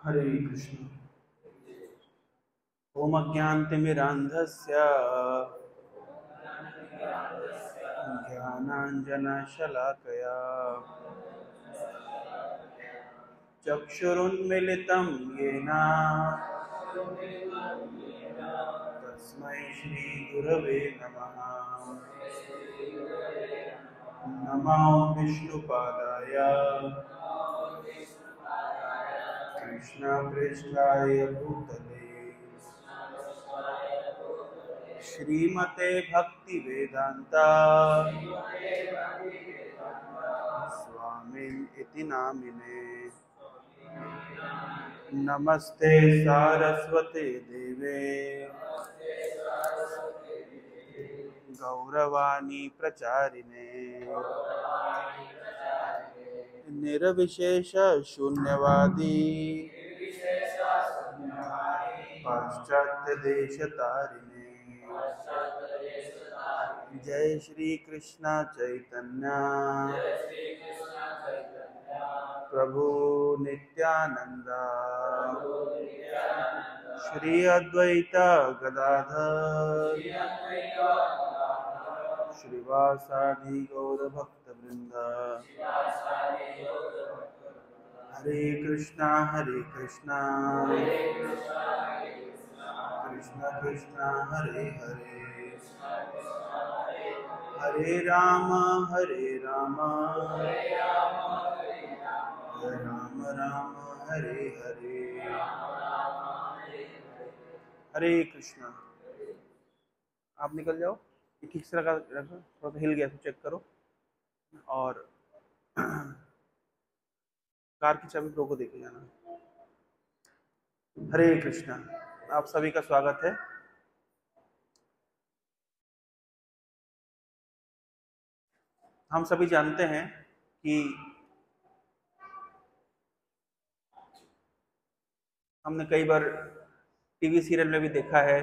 हरे कृष्ण। ओम अज्ञानतिमिरान्धस्य ज्ञानाञ्जनशलाकया चक्षुरुन्मिलितं येन तस्मै श्रीगुरवे नमः। नमो विष्णुपादाय कृष्णपृष्ठाय भूतले श्रीमते भक्तिवेदान्ता स्वामिन् इति नामिने। नमस्ते सारस्वते देवे गौरवाणी प्रचारिणे निर्विशेष शून्यवादी पाश्चात्य देश तारिणे। जय श्री कृष्ण चैतन्य प्रभु नित्यानंद श्री अद्वैत गदाधर श्रीवासादि गौर भक्त वृंद। हरे कृष्णा कृष्ण कृष्ण हरे हरे हरे राम राम राम हरे हरे। हरे कृष्णा। आप निकल जाओ, ठीक से रखो, थोड़ा सा हिल गया तो चेक करो। और कार की चाबी प्रो को देके जाना। हरे कृष्णा। आप सभी का स्वागत है। हम सभी जानते हैं कि हमने कई बार टीवी सीरियल में भी देखा है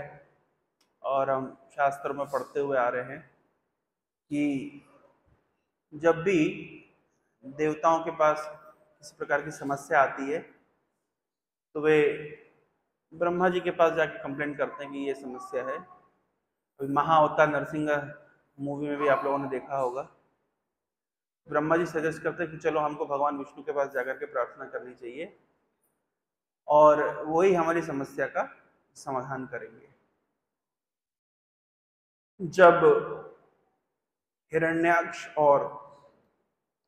और हम शास्त्रों में पढ़ते हुए आ रहे हैं कि जब भी देवताओं के पास इस प्रकार की समस्या आती है तो वे ब्रह्मा जी के पास जाके कंप्लेंट करते हैं कि ये समस्या है। अभी महाअवतार नरसिंह मूवी में भी आप लोगों ने देखा होगा। ब्रह्मा जी सजेस्ट करते हैं कि चलो हमको भगवान विष्णु के पास जाकर के प्रार्थना करनी चाहिए और वही हमारी समस्या का समाधान करेंगे। जब हिरण्याक्ष और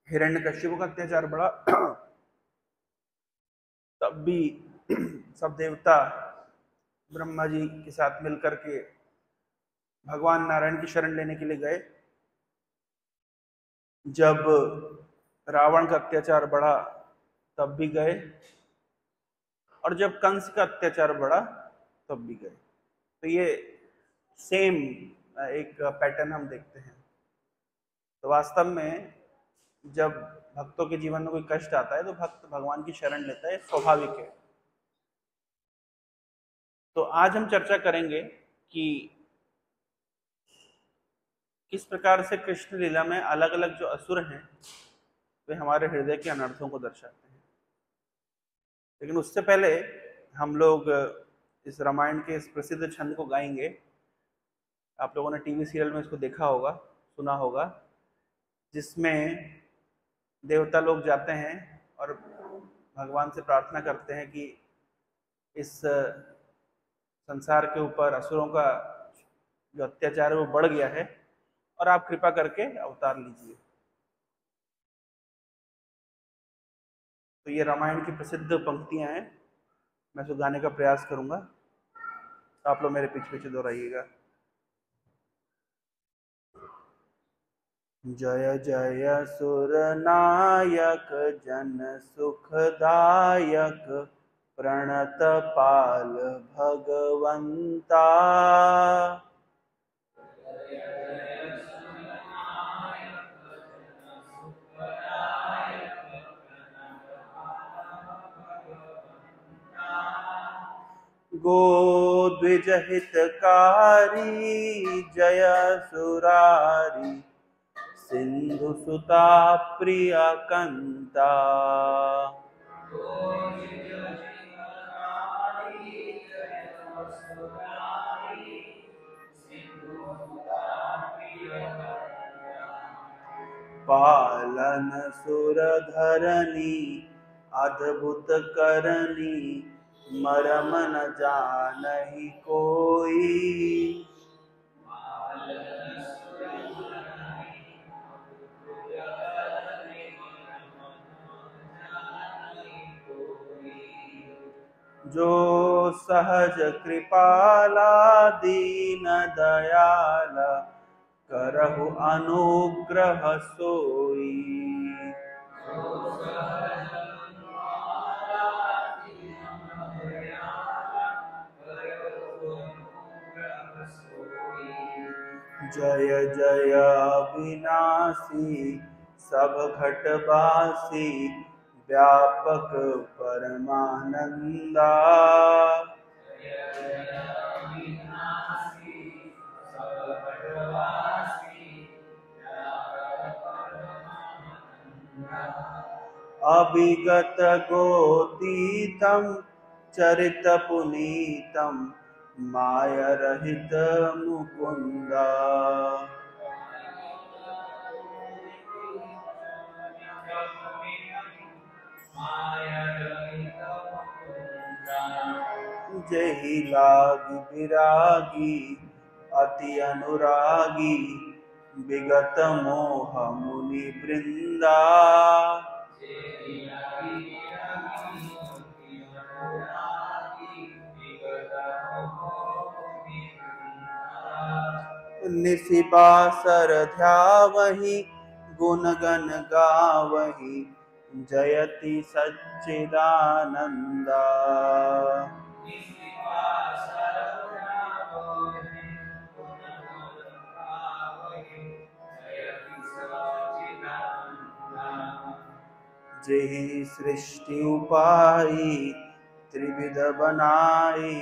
हिरण्यकश्यप का अत्याचार बढ़ा तब भी सब देवता ब्रह्मा जी के साथ मिलकर के भगवान नारायण की शरण लेने के लिए गए। जब रावण का अत्याचार बढ़ा तब भी गए और जब कंस का अत्याचार बढ़ा तब भी गए। तो ये सेम एक पैटर्न हम देखते हैं। तो वास्तव में जब भक्तों के जीवन में कोई कष्ट आता है तो भक्त भगवान की शरण लेता है, स्वाभाविक है। तो आज हम चर्चा करेंगे कि किस प्रकार से कृष्ण लीला में अलग अलग जो असुर हैं वे हमारे हृदय के अनर्थों को दर्शाते हैं। लेकिन उससे पहले हम लोग इस रामायण के इस प्रसिद्ध छंद को गाएंगे। आप लोगों ने टीवी सीरियल में इसको देखा होगा, सुना होगा, जिसमें देवता लोग जाते हैं और भगवान से प्रार्थना करते हैं कि इस संसार के ऊपर असुरों का जो अत्याचार है वो बढ़ गया है और आप कृपा करके अवतार लीजिए। तो ये रामायण की प्रसिद्ध पंक्तियां हैं। मैं इसको गाने का प्रयास करूंगा, तो आप लोग मेरे पीछे पीछे दोहराइएगा। जय जय सुरनायक जन सुखदायक प्रणत पाल भगवंता। गो द्विज हितकारी जय सुरारी सिंधु सुता प्रिय कंता। पालन सुर धरनी अद्भुत करनी मरम न जानहि कोई। जो सहज कृपाला दीन दयाला करहु अनुग्रह सोई। जय जय अविनाशी सब घटवासी व्यापक परमानंदा। अभिगत गोतीतम चरित पुनीतम माया रहित मुकुंदा। जहि लागी विरागी अति अनुरागी विगत मोह मुनि वृंदा। निसि बासर ध्यावहि गुण गण गावहि जयति सच्चिदानंदा। जेहि सृष्टि उपाई त्रिविध बनाई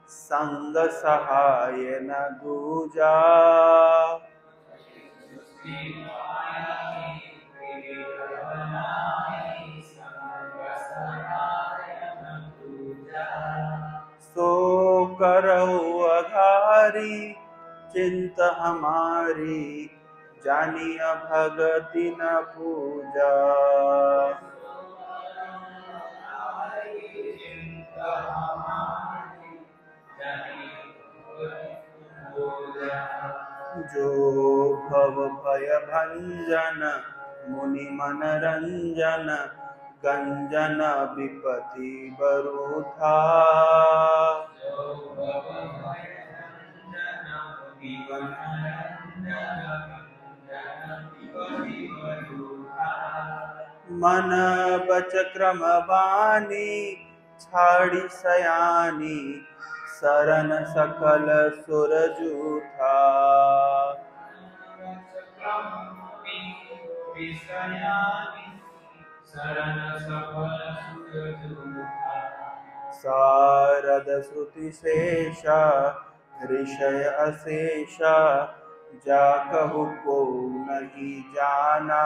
संग सहाय न दूजा। सो करहु अघारी चिंत हमारी जानिय भगति न पूजा। जो भव भय भंजन मुनि मनरंजन गंजन विपति बरूथा। मन बच क्रम वाणी छाड़ी सयानी शरण सकल सुर जूथा। शारद श्रुति शेषा ऋषय अशेषा जा कहु को नहीं जाना।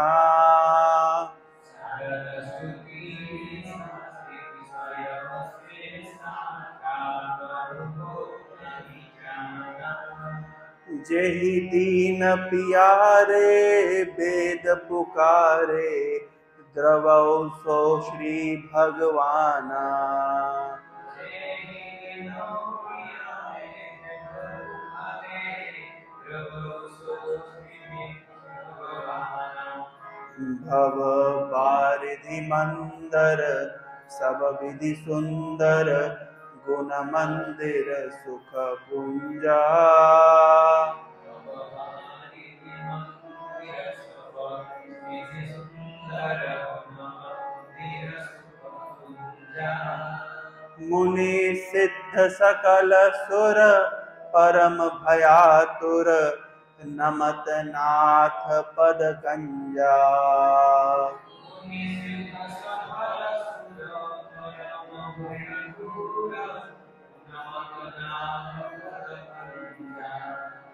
जेहि दीन पियारे वेद पुकारे द्रवौ सो श्री भगवाना। भव बारिधि मंदर सब विधि सुंदर गुण मंदिर सुख पुंजा। मुनि सिद्ध सकल सुर परम भयातुर नमत नाथ पद कंजा।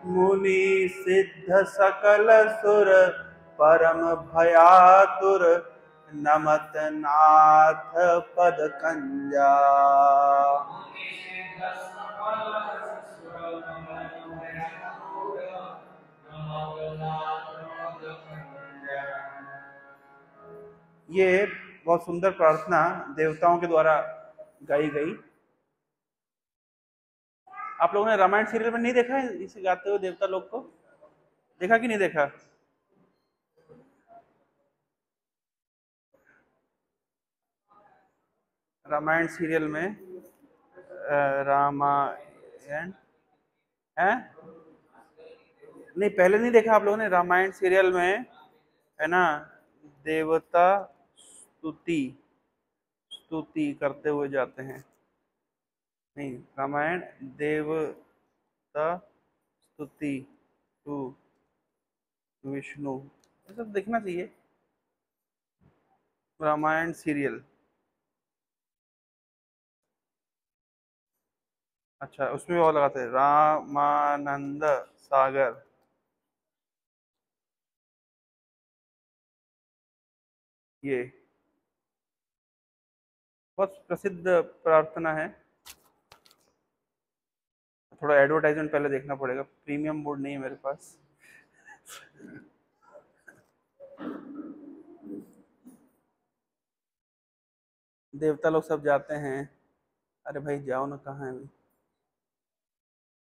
मुनि सिद्ध सकल सुर परम भयातुर नमत नाथ पद कंजा। ये बहुत सुंदर प्रार्थना देवताओं के द्वारा गाई गई। आप लोगों ने रामायण सीरियल में नहीं देखा है इसे गाते हुए देवता लोग को? देखा कि नहीं देखा? रामायण सीरियल में रामायण है नहीं, पहले नहीं देखा आप लोगों ने? रामायण सीरियल में है ना, देवता स्तुति स्तुति करते हुए जाते हैं। नहीं, रामायण देवता स्तुति टू विष्णु, ये सब देखना चाहिए। रामायण सीरियल, अच्छा उसमें और लगाते हैं रामानंद सागर। ये बहुत प्रसिद्ध प्रार्थना है। थोड़ा एडवर्टाइजमेंट पहले देखना पड़ेगा, प्रीमियम मोड नहीं है मेरे पास। देवता लोग सब जाते हैं। अरे भाई जाओ ना, कहाँ है अभी?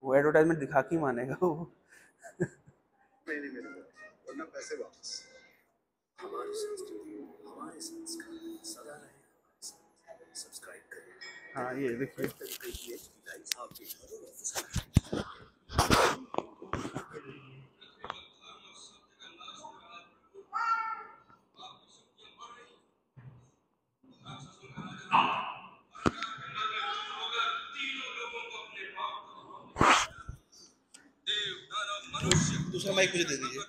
वो एडवर्टाइजमेंट दिखा के ही मानेगा वो। नहीं नहीं मेरे को, वरना पैसे वापस। हमारी संस्कृति, हमारे संस्कार सदा रहे। सब्सक्राइब करें। हाँ ये देखिए, दूसरा माइक मुझे दे दीजिए।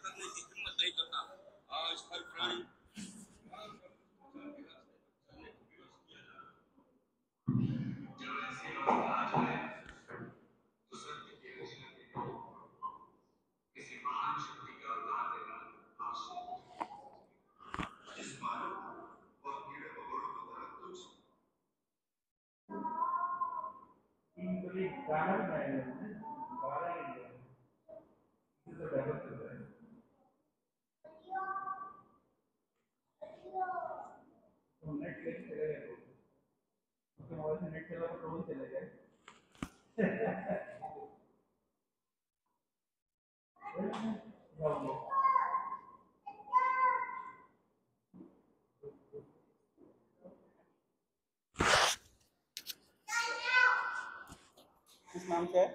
किस नाम से है?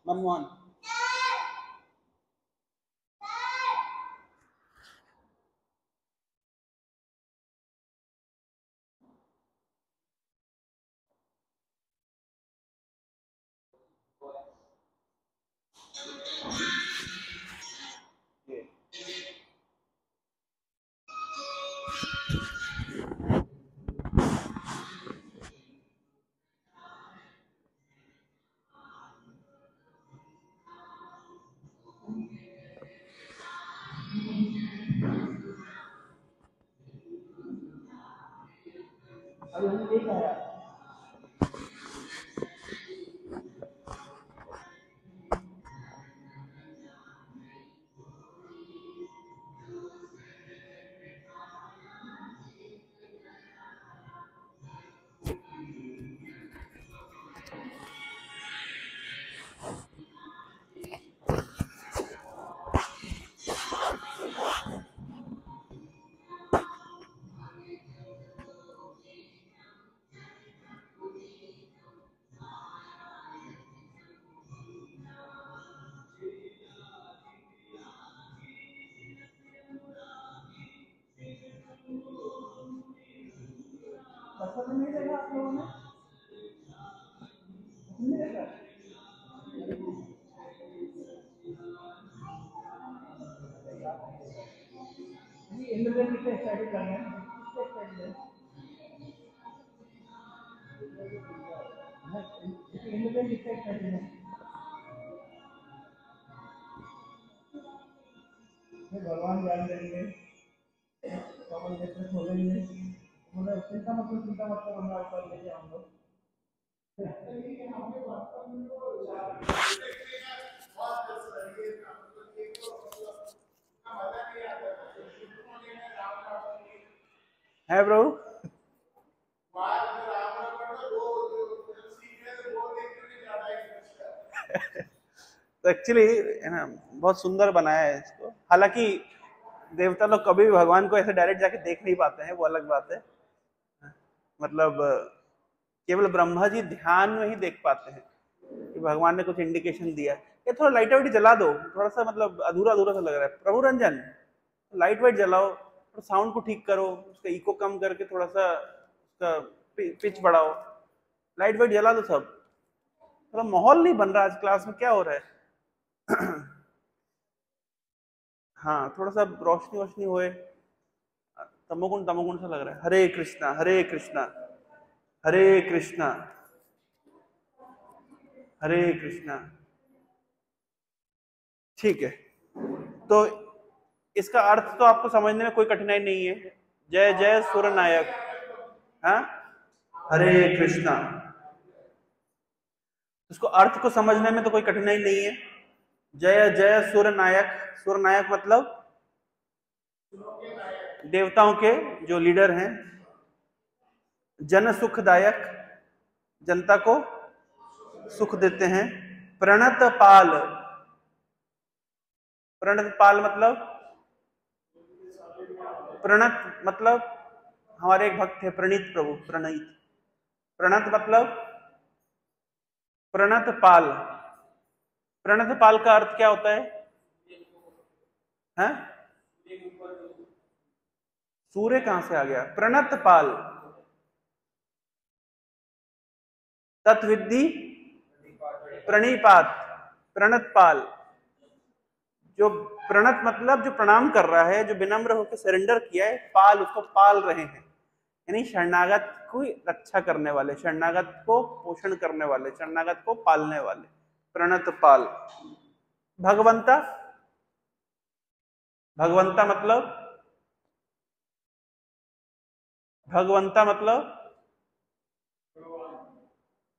मनमोहन। नहीं देखा आप लोगों ने? नहीं देखा? इंद्रदेव कितने एक्साइटेड कर रहे हैं, कितने एक्साइटेड है? इंद्रदेव कितने एक्साइटेड है? भगवान जान देंगे, कमल नेत्र खोलेंगे, मतलब चिंता मतलब चिंता मतलब हम आपका लेके आऊंगा। है प्रभु? तो एक्चुअली है ना, बहुत सुंदर बनाया है इसको। हालांकि देवता लोग कभी भी भगवान को ऐसे डायरेक्ट जाके देख नहीं पाते हैं, वो अलग बात है। मतलब केवल ब्रह्मा जी ध्यान में ही देख पाते हैं कि भगवान ने कुछ इंडिकेशन दिया। ये थोड़ा लाइट वाइट जला दो, थोड़ा सा मतलब अधूरा अधूरा सा लग रहा है। प्रभु रंजन, लाइट वाइट जलाओ, थोड़ा साउंड को ठीक करो, उसका इको कम करके थोड़ा सा उसका पिच बढ़ाओ, लाइट वाइट जला दो सब। थोड़ा माहौल नहीं बन रहा आज क्लास में, क्या हो रहा है? हाँ, थोड़ा सा रोशनी वोशनी होए, तमोगुण तमोगुण सा लग रहा है। हरे कृष्णा हरे कृष्णा हरे कृष्णा हरे कृष्णा। ठीक है, तो इसका अर्थ तो आपको समझने में कोई कठिनाई नहीं है। जय जय सुर नायक। हाँ, हरे कृष्णा, उसको अर्थ को समझने में तो कोई कठिनाई नहीं है। जय जय सुर नायक। सुर नायक मतलब देवताओं के जो लीडर हैं। जन सुखदायक, जनता को सुख देते हैं। प्रणत पाल, प्रणत पाल मतलब, प्रणत मतलब हमारे एक भक्त थे प्रणीत प्रभु, प्रणीत। प्रणत मतलब प्रणत पाल। प्रणत पाल का अर्थ क्या होता है? हैं? सूर्य कहां से आ गया? प्रणत पाल, तत्विद्धि प्रणिपात, प्रणत पाल। जो प्रणत मतलब जो प्रणाम कर रहा है, जो विनम्र होकर सरेंडर किया है, पाल उसको पाल रहे हैं, यानी शरणागत की रक्षा करने वाले, शरणागत को पोषण करने वाले, शरणागत को पालने वाले, प्रणत पाल। भगवंता, भगवंता मतलब, भगवंता मतलब,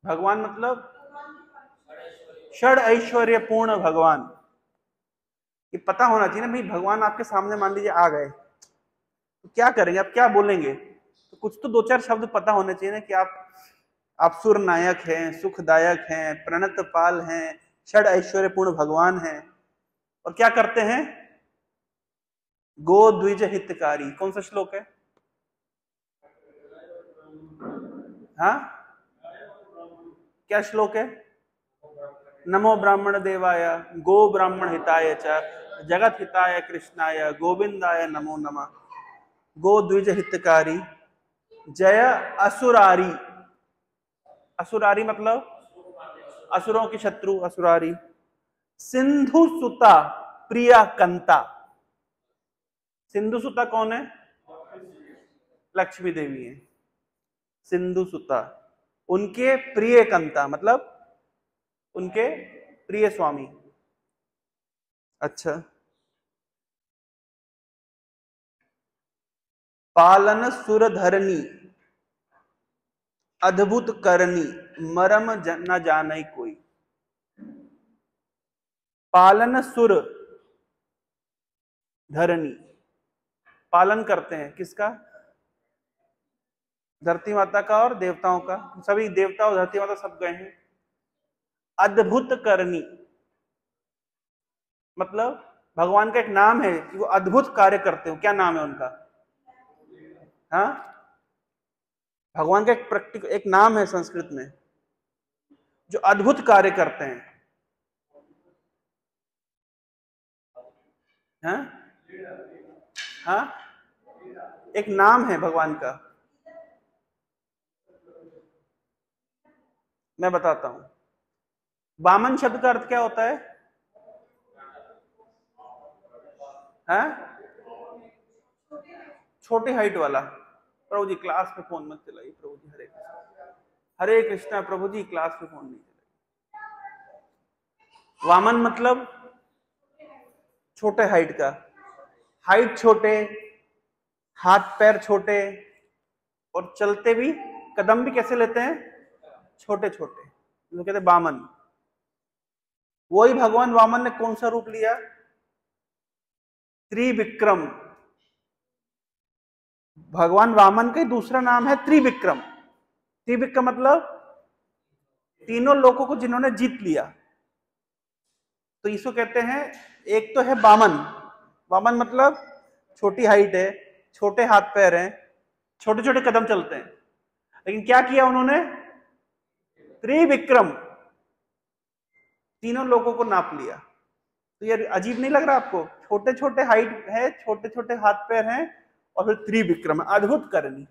भगवान मतलब षड ऐश्वर्य पूर्ण भगवान। ये पता होना चाहिए ना भाई, भगवान आपके सामने मान लीजिए आ गए तो क्या करेंगे आप, क्या बोलेंगे? तो कुछ तो दो चार शब्द पता होने चाहिए ना कि आप सुर नायक हैं, सुखदायक हैं, प्रणत पाल हैं, षड ऐश्वर्य पूर्ण भगवान हैं, और क्या करते हैं? गो द्विज हितकारी। कौन सा श्लोक है? हाँ, क्या श्लोक है? नमो ब्राह्मण देवाय, गो ब्राह्मण हिताय च, जगत हिताय कृष्णाय गोविंदाय नमो नमः। गो द्विज हितकारी, जय असुरारी। असुरारी मतलब असुरों की शत्रु, असुरारी। सिंधु सुता प्रिया कंता। सिंधु सुता कौन है? लक्ष्मी देवी है। सिंधु सुता, उनके प्रिय कंता मतलब उनके प्रिय स्वामी। अच्छा, पालन सुरधरनी, अद्भुत करनी, मरम न जाने कोई। पालन सुर धरनी, पालन करते हैं किसका? धरती माता का और देवताओं का। सभी देवता और धरती माता सब गए हैं। अद्भुत करनी मतलब भगवान का एक नाम है कि वो अद्भुत कार्य करते हो। क्या नाम है उनका? हाँ, भगवान का एक नाम है संस्कृत में, जो अद्भुत कार्य करते हैं। हाँ हाँ, एक नाम है भगवान का, मैं बताता हूं। वामन शब्द का अर्थ क्या होता है? हाँ, छोटी हाइट वाला। प्रभु जी क्लास पे फोन मत चलाइए प्रभु जी। हरे कृष्णा हरे कृष्णा। प्रभु जी क्लास पे फोन नहीं चलाइए। वामन मतलब छोटे हाइट का, हाइट छोटे, हाथ पैर छोटे, और चलते भी, कदम भी कैसे लेते हैं? छोटे छोटे, जो कहते हैं वामन। वही भगवान वामन ने कौन सा रूप लिया? त्रिविक्रम। भगवान वामन का दूसरा नाम है त्रिविक्रम। त्रिविक्रम मतलब तीनों लोगों को जिन्होंने जीत लिया। तो इसको कहते हैं, एक तो है वामन। वामन मतलब छोटी हाइट है, छोटे हाथ पैर हैं, छोटे छोटे कदम चलते हैं, लेकिन क्या किया उन्होंने? त्रिविक्रम, तीनों लोगों को नाप लिया। तो ये अजीब नहीं लग रहा आपको? छोटे छोटे हाइट है, छोटे छोटे हाथ पैर हैं, और फिर त्रिविक्रम, अद्भुत करनी।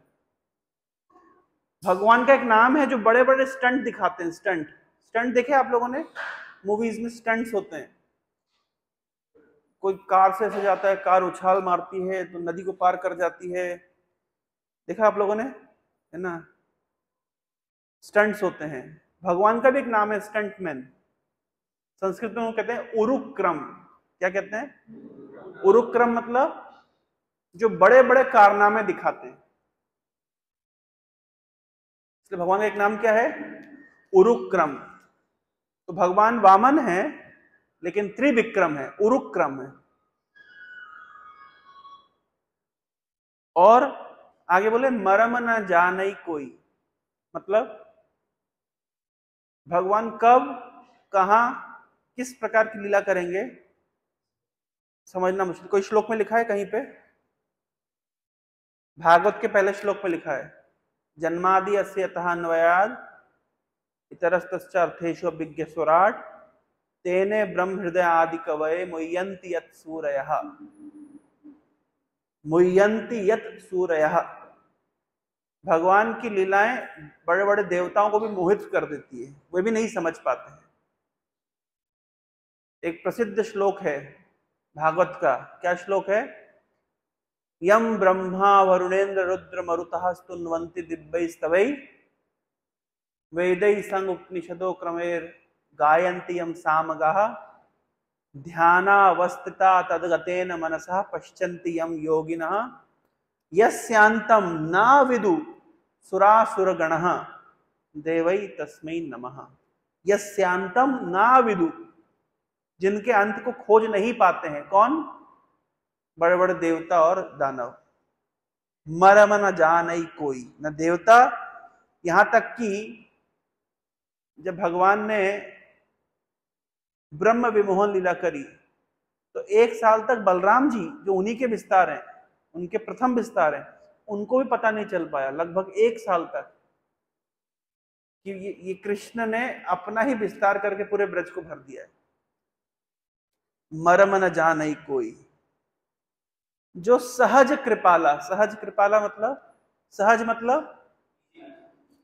भगवान का एक नाम है जो बड़े बड़े स्टंट दिखाते हैं। स्टंट, स्टंट देखे आप लोगों ने? मूवीज में स्टंट्स होते हैं, कोई कार से ऐसे जाता है, कार उछाल मारती है तो नदी को पार कर जाती है, देखा आप लोगों ने, है ना? स्टंट्स होते हैं। भगवान का भी एक नाम है स्टंटमैन। संस्कृत में वो कहते हैं उरुक्रम। क्या कहते हैं? उरुक्रम मतलब जो बड़े बड़े कारनामे दिखाते हैं। इसलिए भगवान का एक नाम क्या है? उरुक्रम। तो भगवान वामन है लेकिन त्रिविक्रम है, उरुक्रम है। और आगे बोले मरम न जाने कोई, मतलब भगवान कब, कहां, किस प्रकार की लीला करेंगे समझना मुश्किल। कोई श्लोक में लिखा है कहीं पे? भागवत के पहले श्लोक में लिखा है, जन्मादि अस्य यतः अन्वयाद इतरस्तश्चार्थेषु अभिज्ञ स्वराट तेने ब्रह्म हृदय आदि कवये मुह्यन्ति यत् सूरयः। मुह्यन्ति यत् सूरयः। भगवान की लीलाएं बड़े बड़े देवताओं को भी मोहित कर देती है, वे भी नहीं समझ पाते हैं। एक प्रसिद्ध श्लोक है भागवत का, क्या श्लोक है? यम ब्रह्मा वरुणेन्द्र रुद्र मरुतः स्तुन्वन्ति दिव्यैस्तवैः वेदैः संग उपनिषदो क्रमेर गायन्ति यम सामगाः ध्यानावस्थिता तद्गतेन मनसः पश्यन्ति यम योगिनः यस्यान्तं न विदु सुरासुरगणः देवै तस्मै नमः। यस्यान्तं न विदु, जिनके अंत को खोज नहीं पाते हैं। कौन? बड़े बड़े देवता और दानव। मरम न जाने कोई, न देवता, यहां तक कि जब भगवान ने ब्रह्म विमोहन लीला करी तो एक साल तक बलराम जी, जो उन्हीं के विस्तार हैं, उनके प्रथम विस्तार हैं, उनको भी पता नहीं चल पाया लगभग एक साल तक कि ये कृष्ण ने अपना ही विस्तार करके पूरे ब्रज को भर दिया है। मरम न जाने कोई, जो सहज कृपाला। सहज कृपाला मतलब, सहज मतलब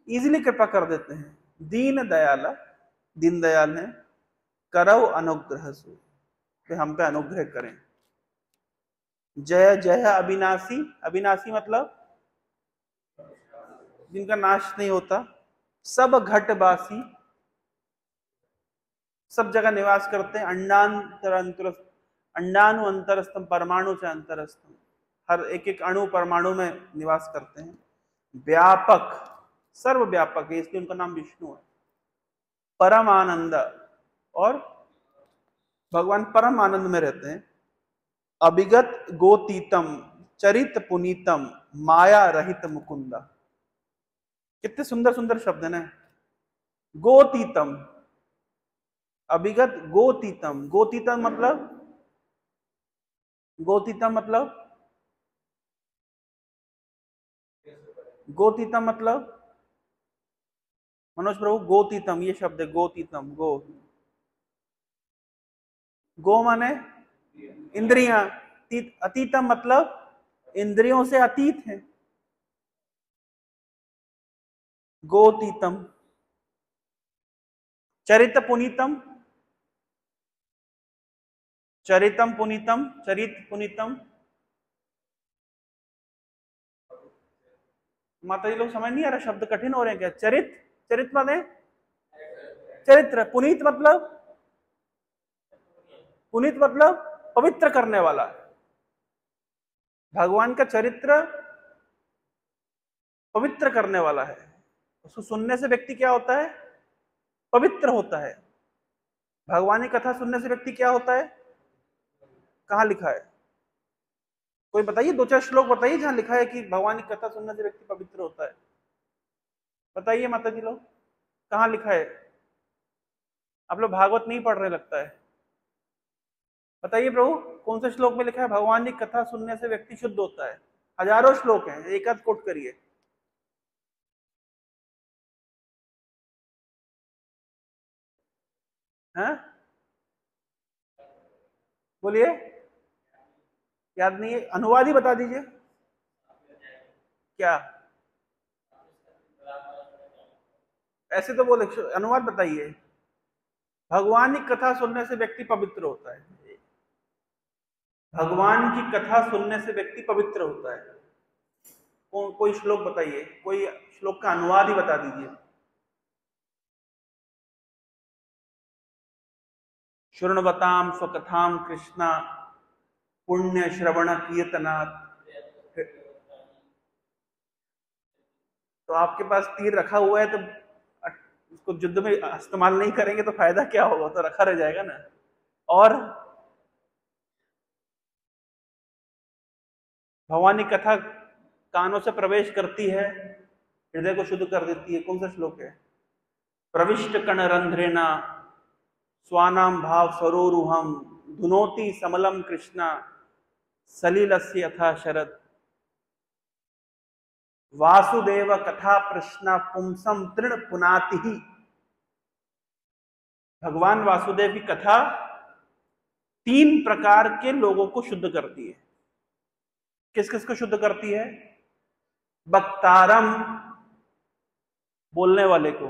इजीली कृपा कर देते हैं। दीन दयाला, दीन दयाल है। करौ अनुग्रह सु, वे हम पे अनुग्रह करें। जय जय अविनाशी, अविनाशी मतलब जिनका नाश नहीं होता। सब घटवासी, सब जगह निवास करते हैं। अंडानु अंतरस्थम परमाणु च अंतरस्थम, हर एक एक अणु परमाणु में निवास करते हैं। व्यापक, सर्वव्यापक है, इसलिए उनका नाम विष्णु है। परम आनंद, और भगवान परम आनंद में रहते हैं। अभिगत गोतीतम चरित पुनीतम माया रहित मुकुंदा। कितने सुंदर सुंदर शब्द है ना। गोतीतम, अभिगत गोतीतम। गोतीतम मतलब, गोतीतम मतलब, गोतीतम मतलब मनोज प्रभु, गोतीतम ये शब्द है। गोतीतम, गो, गो माने इंद्रियां। अतीतम मतलब इंद्रियों से अतीत है। गोतीतम। चरित पुनीतम, चरितम पुनीतम, चरित पुनीतम। माता जी लोग समझ नहीं आ रहा, शब्द कठिन हो रहे हैं क्या? चरित, चरित माने चरित्र, पुनीत मतलब, पुनीत मतलब पवित्र करने वाला। भगवान का चरित्र पवित्र करने वाला है। उसको सुनने से व्यक्ति क्या होता है? पवित्र होता है। भगवान की कथा सुनने से व्यक्ति क्या होता है? कहां लिखा है? कोई बताइए, दो चार श्लोक बताइए जहां लिखा है कि भगवान की कथा सुनने से व्यक्ति पवित्र होता है। बताइए माता जी लोग, कहाँ लिखा है? आप लोग भागवत नहीं पढ़ रहे लगता है। बताइए प्रभु, कौन से श्लोक में लिखा है भगवान की कथा सुनने से व्यक्ति शुद्ध होता है? हजारों श्लोक हैं, एक आध कोट करिए। हैं? बोलिए। याद नहीं है? अनुवाद ही बता दीजिए। क्या? ऐसे तो बोले, अनुवाद बताइए। भगवान की कथा सुनने से व्यक्ति पवित्र होता है। भगवान की कथा सुनने से व्यक्ति पवित्र होता है। कोई श्लोक बताइए, कोई श्लोक का अनुवाद ही बता दीजिए। शृण्वताम स्वकथाम कृष्णा पुण्य श्रवण कीर्तनात्। तो आपके पास तीर रखा हुआ है, तो उसको युद्ध में इस्तेमाल नहीं करेंगे तो फायदा क्या होगा? तो रखा रह जाएगा ना। और भगवान की कथा कानों से प्रवेश करती है, हृदय को शुद्ध कर देती है। कौन सा श्लोक है? प्रविष्ट कण रंध्रेना स्वानाम भाव सरोरुहम धुनोति समलम कृष्णा सलिलस्य यथा शरद वासुदेव कथा प्रश्न पुंसम तृण पुनाति ही। भगवान वासुदेव की कथा 3 प्रकार के लोगों को शुद्ध करती है। किस किस को शुद्ध करती है? वक्तारम, बोलने वाले को।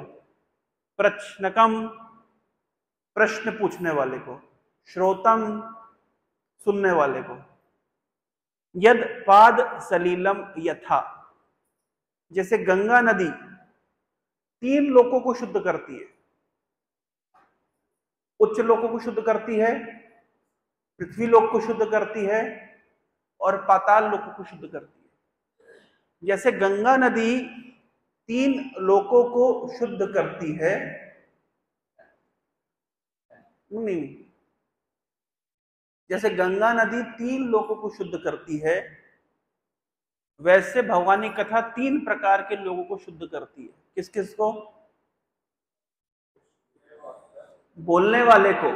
प्रश्नकम, प्रश्न पूछने वाले को। श्रोतम, सुनने वाले को। यद पाद सलीलम यथा, जैसे गंगा नदी 3 लोगों को शुद्ध करती है। उच्च लोगों को शुद्ध करती है, पृथ्वी लोक को शुद्ध करती है, और पाताल लोक को शुद्ध करती है। जैसे गंगा नदी 3 लोकों को शुद्ध करती है। नहीं, जैसे गंगा नदी 3 लोकों को शुद्ध करती है, वैसे भगवान की कथा 3 प्रकार के लोगों को शुद्ध करती है। किस किस को? बोलने वाले को,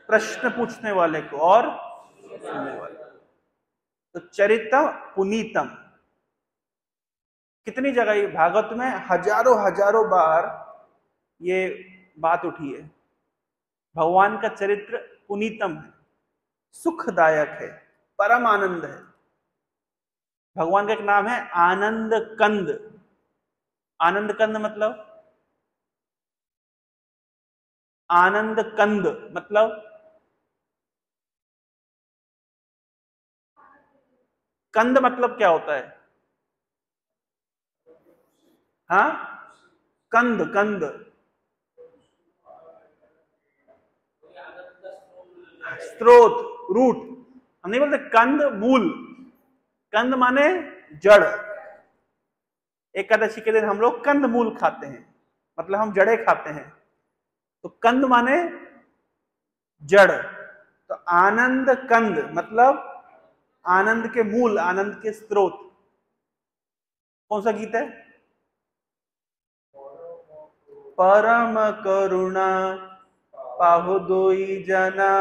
प्रश्न पूछने वाले को, और सुनने वाले को। तो चरितम पुनीतम कितनी जगह ये भागवत में हजारों हजारों बार ये बात उठी है। भगवान का चरित्र पुनीतम है, सुखदायक है, परम आनंद है। भगवान का एक नाम है आनंद कंद। आनंद कंद मतलब, आनंद कंद मतलब, कंद मतलब क्या होता है? हाँ, कंद, कंद स्रोत, रूट। हम नहीं बोलते कंद मूल। कंद माने जड़। एकादशी के दिन हम लोग कंद मूल खाते हैं, मतलब हम जड़े खाते हैं। तो कंद माने जड़। तो आनंद कंद मतलब आनंद के मूल, आनंद के स्रोत। कौन सा गीत है? परम करुणा पाहु दोई जना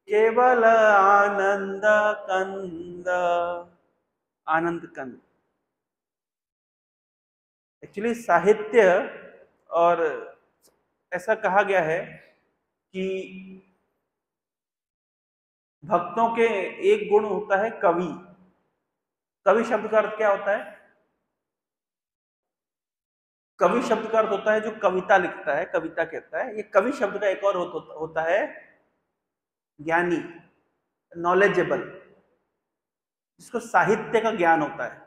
केवल आनंद कंद। आनंद कंद एक्चुअली साहित्य, और ऐसा कहा गया है कि भक्तों के एक गुण होता है कवि। कवि शब्द का अर्थ क्या होता है? कवि शब्द का अर्थ होता है जो कविता लिखता है, कविता कहता है। ये कवि शब्द का एक और होता है ज्ञानी, नॉलेजेबल, जिसको साहित्य का ज्ञान होता है।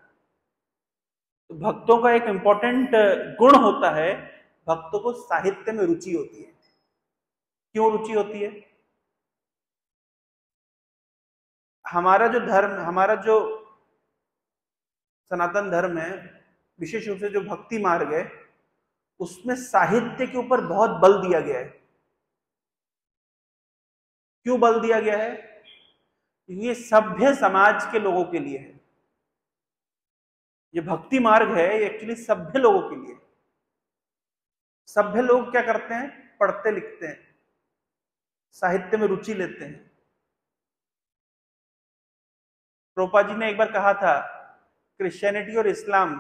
तो भक्तों का एक इंपॉर्टेंट गुण होता है, भक्तों को साहित्य में रुचि होती है। क्यों रुचि होती है? हमारा जो धर्म, हमारा जो सनातन धर्म है, विशेष रूप से जो भक्ति मार्ग है उसमें साहित्य के ऊपर बहुत बल दिया गया है। क्यों बल दिया गया है? ये सभ्य समाज के लोगों के लिए है। ये भक्ति मार्ग है ये एक्चुअली सभ्य लोगों के लिए। सभ्य लोग क्या करते हैं? पढ़ते लिखते हैं, साहित्य में रुचि लेते हैं। प्रभुपाद जी ने एक बार कहा था, क्रिश्चियनिटी और इस्लाम,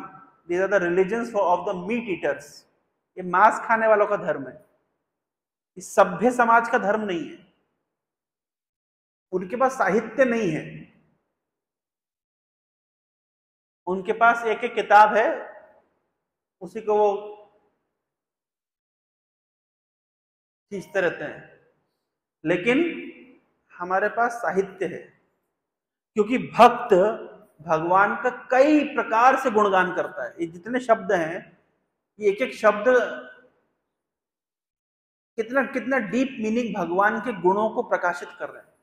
these are the religions of the meat eaters. ये मांस खाने वालों का धर्म है, इस सभ्य समाज का धर्म नहीं है। उनके पास साहित्य नहीं है, उनके पास एक एक किताब है, उसी को वो खींचते रहते हैं। लेकिन हमारे पास साहित्य है, क्योंकि भक्त भगवान का कई प्रकार से गुणगान करता है। ये जितने शब्द हैं, ये एक एक शब्द कितना कितना डीप मीनिंग भगवान के गुणों को प्रकाशित कर रहे हैं।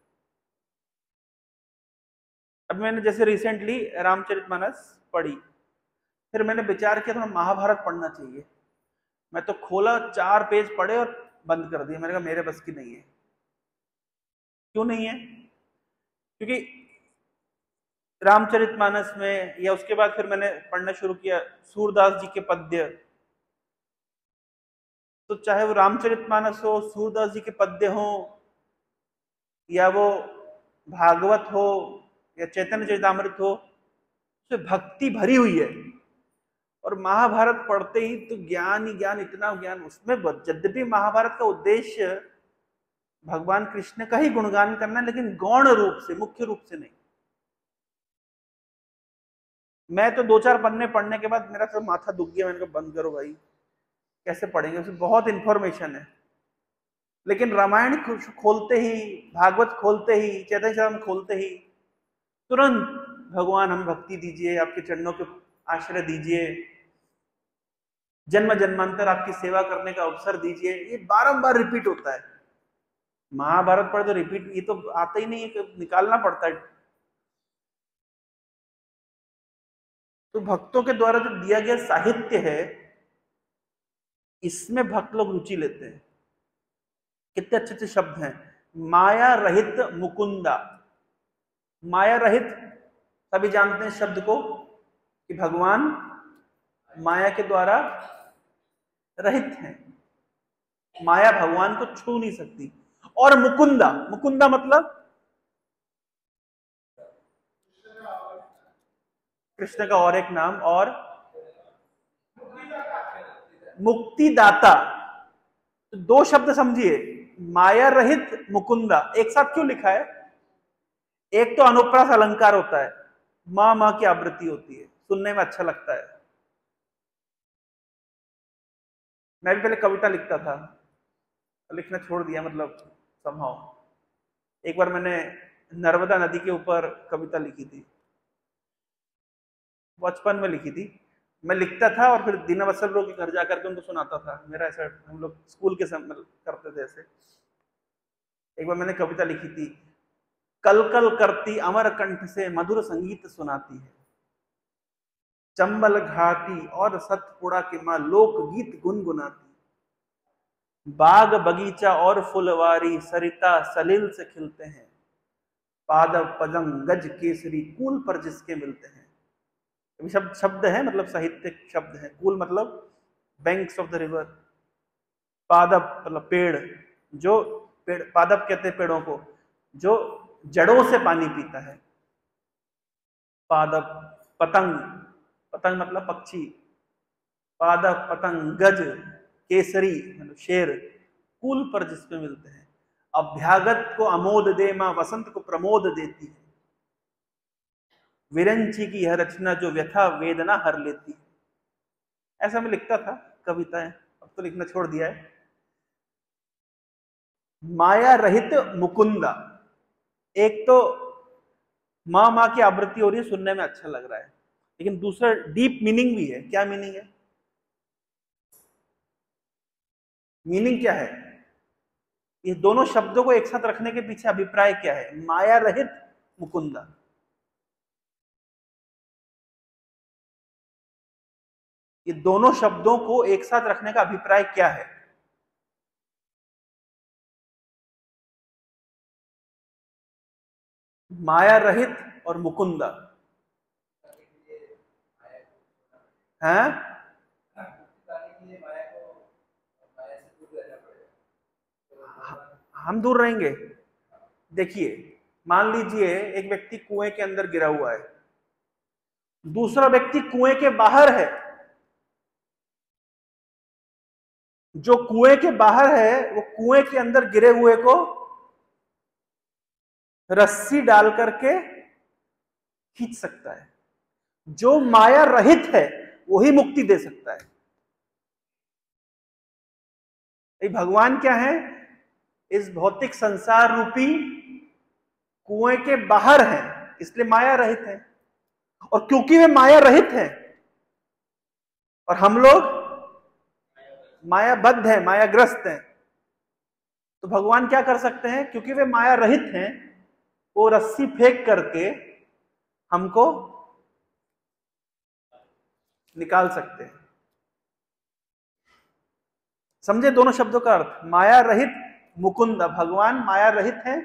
अब मैंने जैसे रिसेंटली रामचरितमानस पढ़ी, फिर मैंने विचार किया थोड़ा महाभारत पढ़ना चाहिए। मैं तो खोला, 4 पेज पढ़े और बंद कर दिया। मैंने कहा मेरे बस की नहीं है। क्यों नहीं है? क्योंकि रामचरितमानस में, या उसके बाद फिर मैंने पढ़ना शुरू किया सूरदास जी के पद्य, तो चाहे वो रामचरितमानस हो, सूरदास जी के पद्य हो, या वो भागवत हो, या चैतन्य चरितामृत हो, उसमें भक्ति भरी हुई है। और महाभारत पढ़ते ही तो ज्ञान ही ज्ञान, इतना ज्ञान उसमें। यद्यपि महाभारत का उद्देश्य भगवान कृष्ण का ही गुणगान करना है, लेकिन गौण रूप से, मुख्य रूप से नहीं। मैं तो 2-4 पन्ने पढ़ने के बाद मेरा सब माथा दुख गया। मैंने कहा बंद करो भाई, कैसे पढ़ेंगे, उसमें बहुत इंफॉर्मेशन है। लेकिन रामायण खोलते ही, भागवत खोलते ही, चैतन्य चरितामृत खोलते ही तुरंत भगवान हम भक्ति दीजिए, आपके चरणों के आश्रय दीजिए, जन्म जन्मांतर आपकी सेवा करने का अवसर दीजिए, ये बारंबार रिपीट होता है। महाभारत पढ़े तो रिपीट, ये तो आता ही नहीं है, निकालना पड़ता है। तो भक्तों के द्वारा जो दिया गया साहित्य है, इसमें भक्त लोग रुचि लेते हैं। कितने अच्छे अच्छे शब्द हैं। माया रहित मुकुंदा। माया रहित, सभी जानते हैं शब्द को, कि भगवान माया के द्वारा रहित हैं। माया भगवान को छू नहीं सकती। और मुकुंदा, मुकुंदा मतलब कृष्ण का और एक नाम, और मुक्तिदाता। तो 2 शब्द समझिए, माया रहित मुकुंदा, एक साथ क्यों लिखा है? एक तो अनुप्रास अलंकार होता है, मां मां की आवृत्ति होती है, सुनने में अच्छा लगता है। मैं भी पहले कविता लिखता था, लिखना छोड़ दिया, मतलब समहाउ। एक बार मैंने नर्मदा नदी के ऊपर कविता लिखी थी, बचपन में लिखी थी। मैं लिखता था और फिर दीनावत्सल लोग के घर जाकर के उनको सुनाता था। मेरा ऐसा, हम लोग स्कूल के समय करते थे ऐसे। एक बार मैंने कविता लिखी थी, कल कल करती अमर कंठ से मधुर संगीत सुनाती है, चंबल घाटी और सतपुड़ा की माँ लोक गीत गुनगुनाती, बाग बगीचा और फुलवारी सरिता सलिल से खिलते हैं, पादप पदम गज केसरी कूल पर जिसके मिलते हैं। शब्द शब्द है, मतलब साहित्यिक शब्द है। कूल मतलब बैंक्स ऑफ द रिवर, पादप मतलब पेड़, जो पेड़, पादप कहते हैं पेड़ों को जो जड़ों से पानी पीता है। पादप, पतंग, पतंग मतलब पक्षी, पादप पतंग, गज केसरी मतलब शेर, कूल पर जिसपे मिलते हैं। अभ्यागत को अमोद दे मां वसंत को प्रमोद देती है, विरंची की यह रचना जो व्यथा वेदना हर लेती है। ऐसा मैं लिखता था कविताएं, अब तो लिखना छोड़ दिया है। माया रहित मुकुंदा, एक तो माँ माँ की आवृत्ति हो रही है, सुनने में अच्छा लग रहा है, लेकिन दूसरा डीप मीनिंग भी है। क्या मीनिंग है? मीनिंग क्या है? ये दोनों शब्दों को एक साथ रखने के पीछे अभिप्राय क्या है? माया रहित मुकुंदा। ये दोनों शब्दों को एक साथ रखने का अभिप्राय क्या है? माया रहित और मुकुंदा हैं? हम दूर रहेंगे। देखिए, मान लीजिए एक व्यक्ति कुएं के अंदर गिरा हुआ है, दूसरा व्यक्ति कुएं के बाहर है। जो कुएं के बाहर है वो कुएं के अंदर गिरे हुए को रस्सी डाल करके खींच सकता है। जो माया रहित है वही मुक्ति दे सकता है। ये भगवान क्या है? इस भौतिक संसार रूपी कुएं के बाहर हैं, इसलिए माया रहित है। और क्योंकि वे माया रहित हैं और हम लोग मायाबद्ध हैं, मायाग्रस्त हैं, तो भगवान क्या कर सकते हैं? क्योंकि वे माया रहित हैं, वो रस्सी फेंक करके हमको निकाल सकते हैं। समझे दोनों शब्दों का अर्थ? माया रहित मुकुंद, भगवान माया रहित हैं,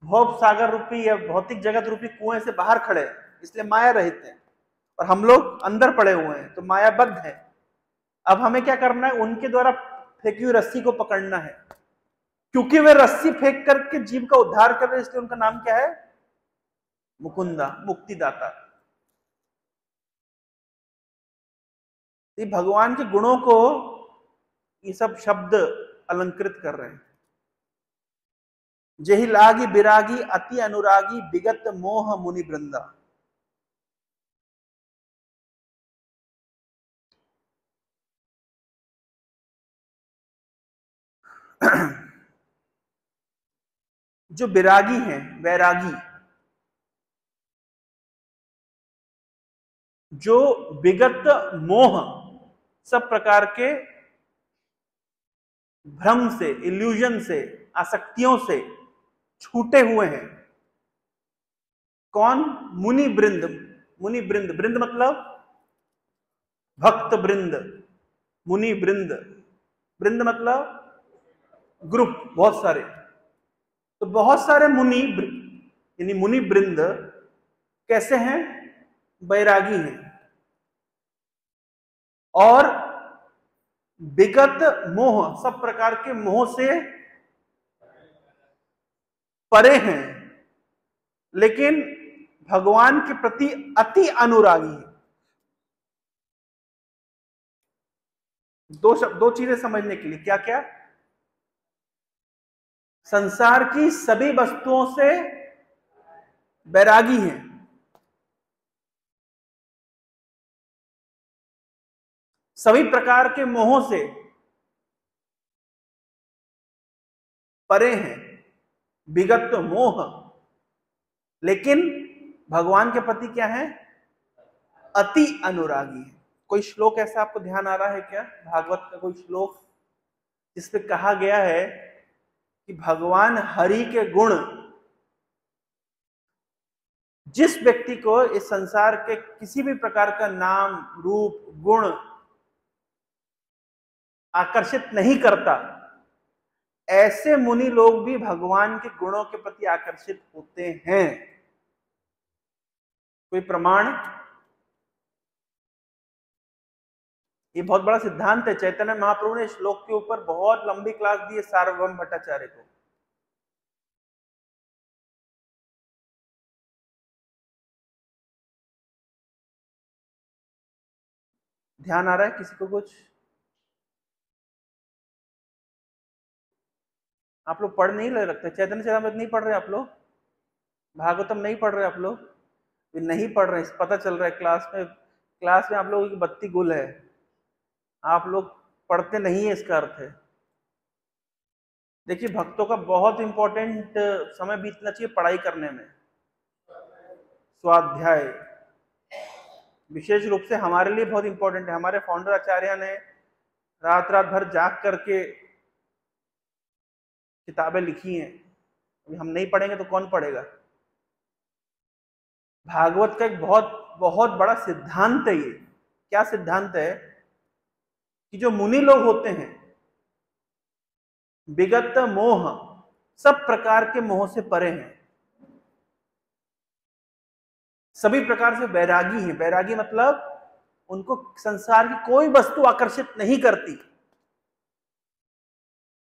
भव सागर रूपी या भौतिक जगत रूपी कुएं से बाहर खड़े हैं, इसलिए माया रहित हैं, और हम लोग अंदर पड़े हुए हैं तो मायाबद्ध हैं। अब हमें क्या करना है? उनके द्वारा फेंकी हुई रस्सी को पकड़ना है। क्योंकि वे रस्सी फेंक करके जीव का उद्धार कर रहे हैं, इसलिए उनका नाम क्या है? मुकुंदा, मुक्तिदाता। ये भगवान के गुणों को ये सब शब्द अलंकृत कर रहे हैं। जेहि लागी बिरागी अति अनुरागी विगत मोह मुनि वृंदा। जो विरागी हैं, वैरागी, जो विगत मोह, सब प्रकार के भ्रम से, इल्यूजन से, आसक्तियों से छूटे हुए हैं। कौन? मुनि वृंद। मुनि वृंद, वृंद मतलब भक्त वृंद, मुनि वृंद, वृंद मतलब ग्रुप, बहुत सारे। तो बहुत सारे मुनि यानी मुनि वृंद कैसे हैं? बैरागी हैं और विगत मोह, सब प्रकार के मोह से परे हैं, लेकिन भगवान के प्रति अति अनुरागी हैं। दो चीजें समझने के लिए, क्या क्या? संसार की सभी वस्तुओं से बैरागी हैं, सभी प्रकार के मोहों से परे हैं, विगत मोह, लेकिन भगवान के प्रति क्या है? अति अनुरागी है। कोई श्लोक ऐसा आपको ध्यान आ रहा है क्या? भागवत का कोई श्लोक जिसपे कहा गया है कि भगवान हरि के गुण जिस व्यक्ति को इस संसार के किसी भी प्रकार का नाम, रूप, गुण आकर्षित नहीं करता, ऐसे मुनि लोग भी भगवान के गुणों के प्रति आकर्षित होते हैं। कोई प्रमाण? ये बहुत बड़ा सिद्धांत है। चैतन्य महाप्रभु ने श्लोक के ऊपर बहुत लंबी क्लास दी है सार्वभौम भट्टाचार्य को। ध्यान आ रहा है किसी को कुछ? आप लोग पढ़ नहीं ले रखते? चैतन्य चरितामृत नहीं पढ़ रहे आप लोग? भागवतम नहीं पढ़ रहे आप लोग? नहीं पढ़ रहे, पता चल रहा है क्लास में आप लोगों की बत्ती गुल है, आप लोग पढ़ते नहीं है, इसका अर्थ है। देखिए, भक्तों का बहुत इंपॉर्टेंट समय बीतना चाहिए पढ़ाई करने में। स्वाध्याय विशेष रूप से हमारे लिए बहुत इंपॉर्टेंट है। हमारे फाउंडर आचार्य ने रात रात भर जाग करके किताबें लिखी हैं, अभी हम नहीं पढ़ेंगे तो कौन पढ़ेगा? भागवत का एक बहुत बहुत बड़ा सिद्धांत है ये। क्या सिद्धांत है कि जो मुनि लोग होते हैं विगत मोह, सब प्रकार के मोह से परे हैं, सभी प्रकार से वैरागी हैं। वैरागी मतलब उनको संसार की कोई वस्तु आकर्षित नहीं करती।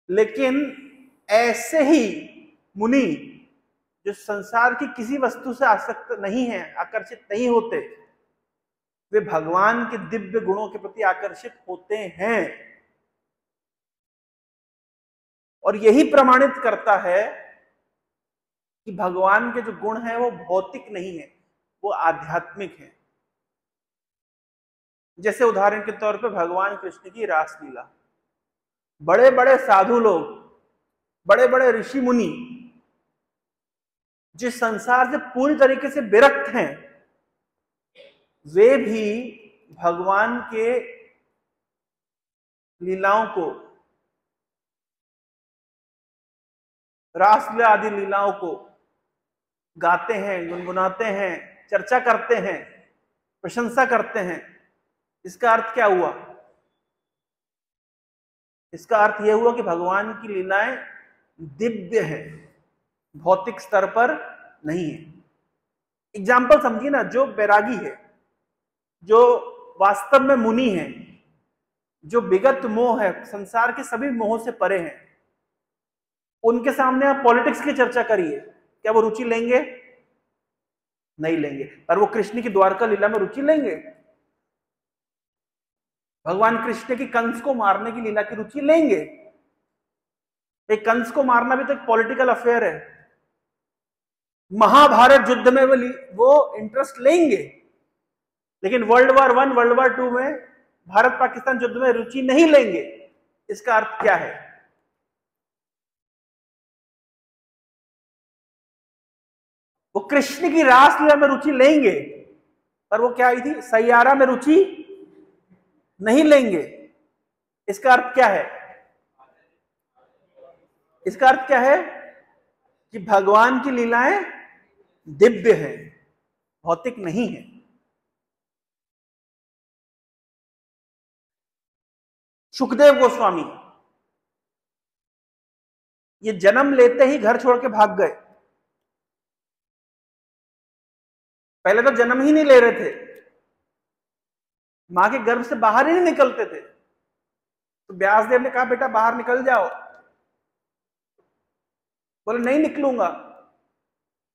लेकिन ऐसे ही मुनि जो संसार की किसी वस्तु से आसक्त नहीं है, आकर्षित नहीं होते, वे भगवान के दिव्य गुणों के प्रति आकर्षित होते हैं। और यही प्रमाणित करता है कि भगवान के जो गुण हैं वो भौतिक नहीं है, वो आध्यात्मिक है। जैसे उदाहरण के तौर पे भगवान कृष्ण की रासलीला, बड़े बड़े साधु लोग, बड़े बड़े ऋषि मुनि जिस संसार से पूरी तरीके से विरक्त हैं, वे भी भगवान के लीलाओं को, रासलीला आदि लीलाओं को गाते हैं, गुनगुनाते हैं, चर्चा करते हैं, प्रशंसा करते हैं। इसका अर्थ क्या हुआ? इसका अर्थ यह हुआ कि भगवान की लीलाएं दिव्य हैं, भौतिक स्तर पर नहीं है। एग्जाम्पल समझिए ना, जो बैरागी है, जो वास्तव में मुनि है, जो विगत मोह है, संसार के सभी मोह से परे हैं, उनके सामने आप पॉलिटिक्स की चर्चा करिए, क्या वो रुचि लेंगे? नहीं लेंगे। पर वो कृष्ण की द्वारका लीला में रुचि लेंगे? भगवान कृष्ण की कंस को मारने की लीला की रुचि लेंगे? एक कंस को मारना भी तो एक पॉलिटिकल अफेयर है। महाभारत युद्ध में वो इंटरेस्ट लेंगे, लेकिन वर्ल्ड वॉर 1, वर्ल्ड वॉर 2 में भारत पाकिस्तान युद्ध में रुचि नहीं लेंगे। इसका अर्थ क्या है? वो कृष्ण की रासलीला में रुचि लेंगे, पर वो क्या आई थी, सैयारा में रुचि नहीं लेंगे। इसका अर्थ क्या है? इसका अर्थ क्या है कि भगवान की लीलाएं दिव्य हैं, भौतिक नहीं है। सुखदेव गोस्वामी ये जन्म लेते ही घर छोड़ के भाग गए। पहले तो जन्म ही नहीं ले रहे थे, मां के गर्भ से बाहर ही नहीं निकलते थे। तो व्यासदेव ने कहा बेटा बाहर निकल जाओ। बोले नहीं निकलूंगा।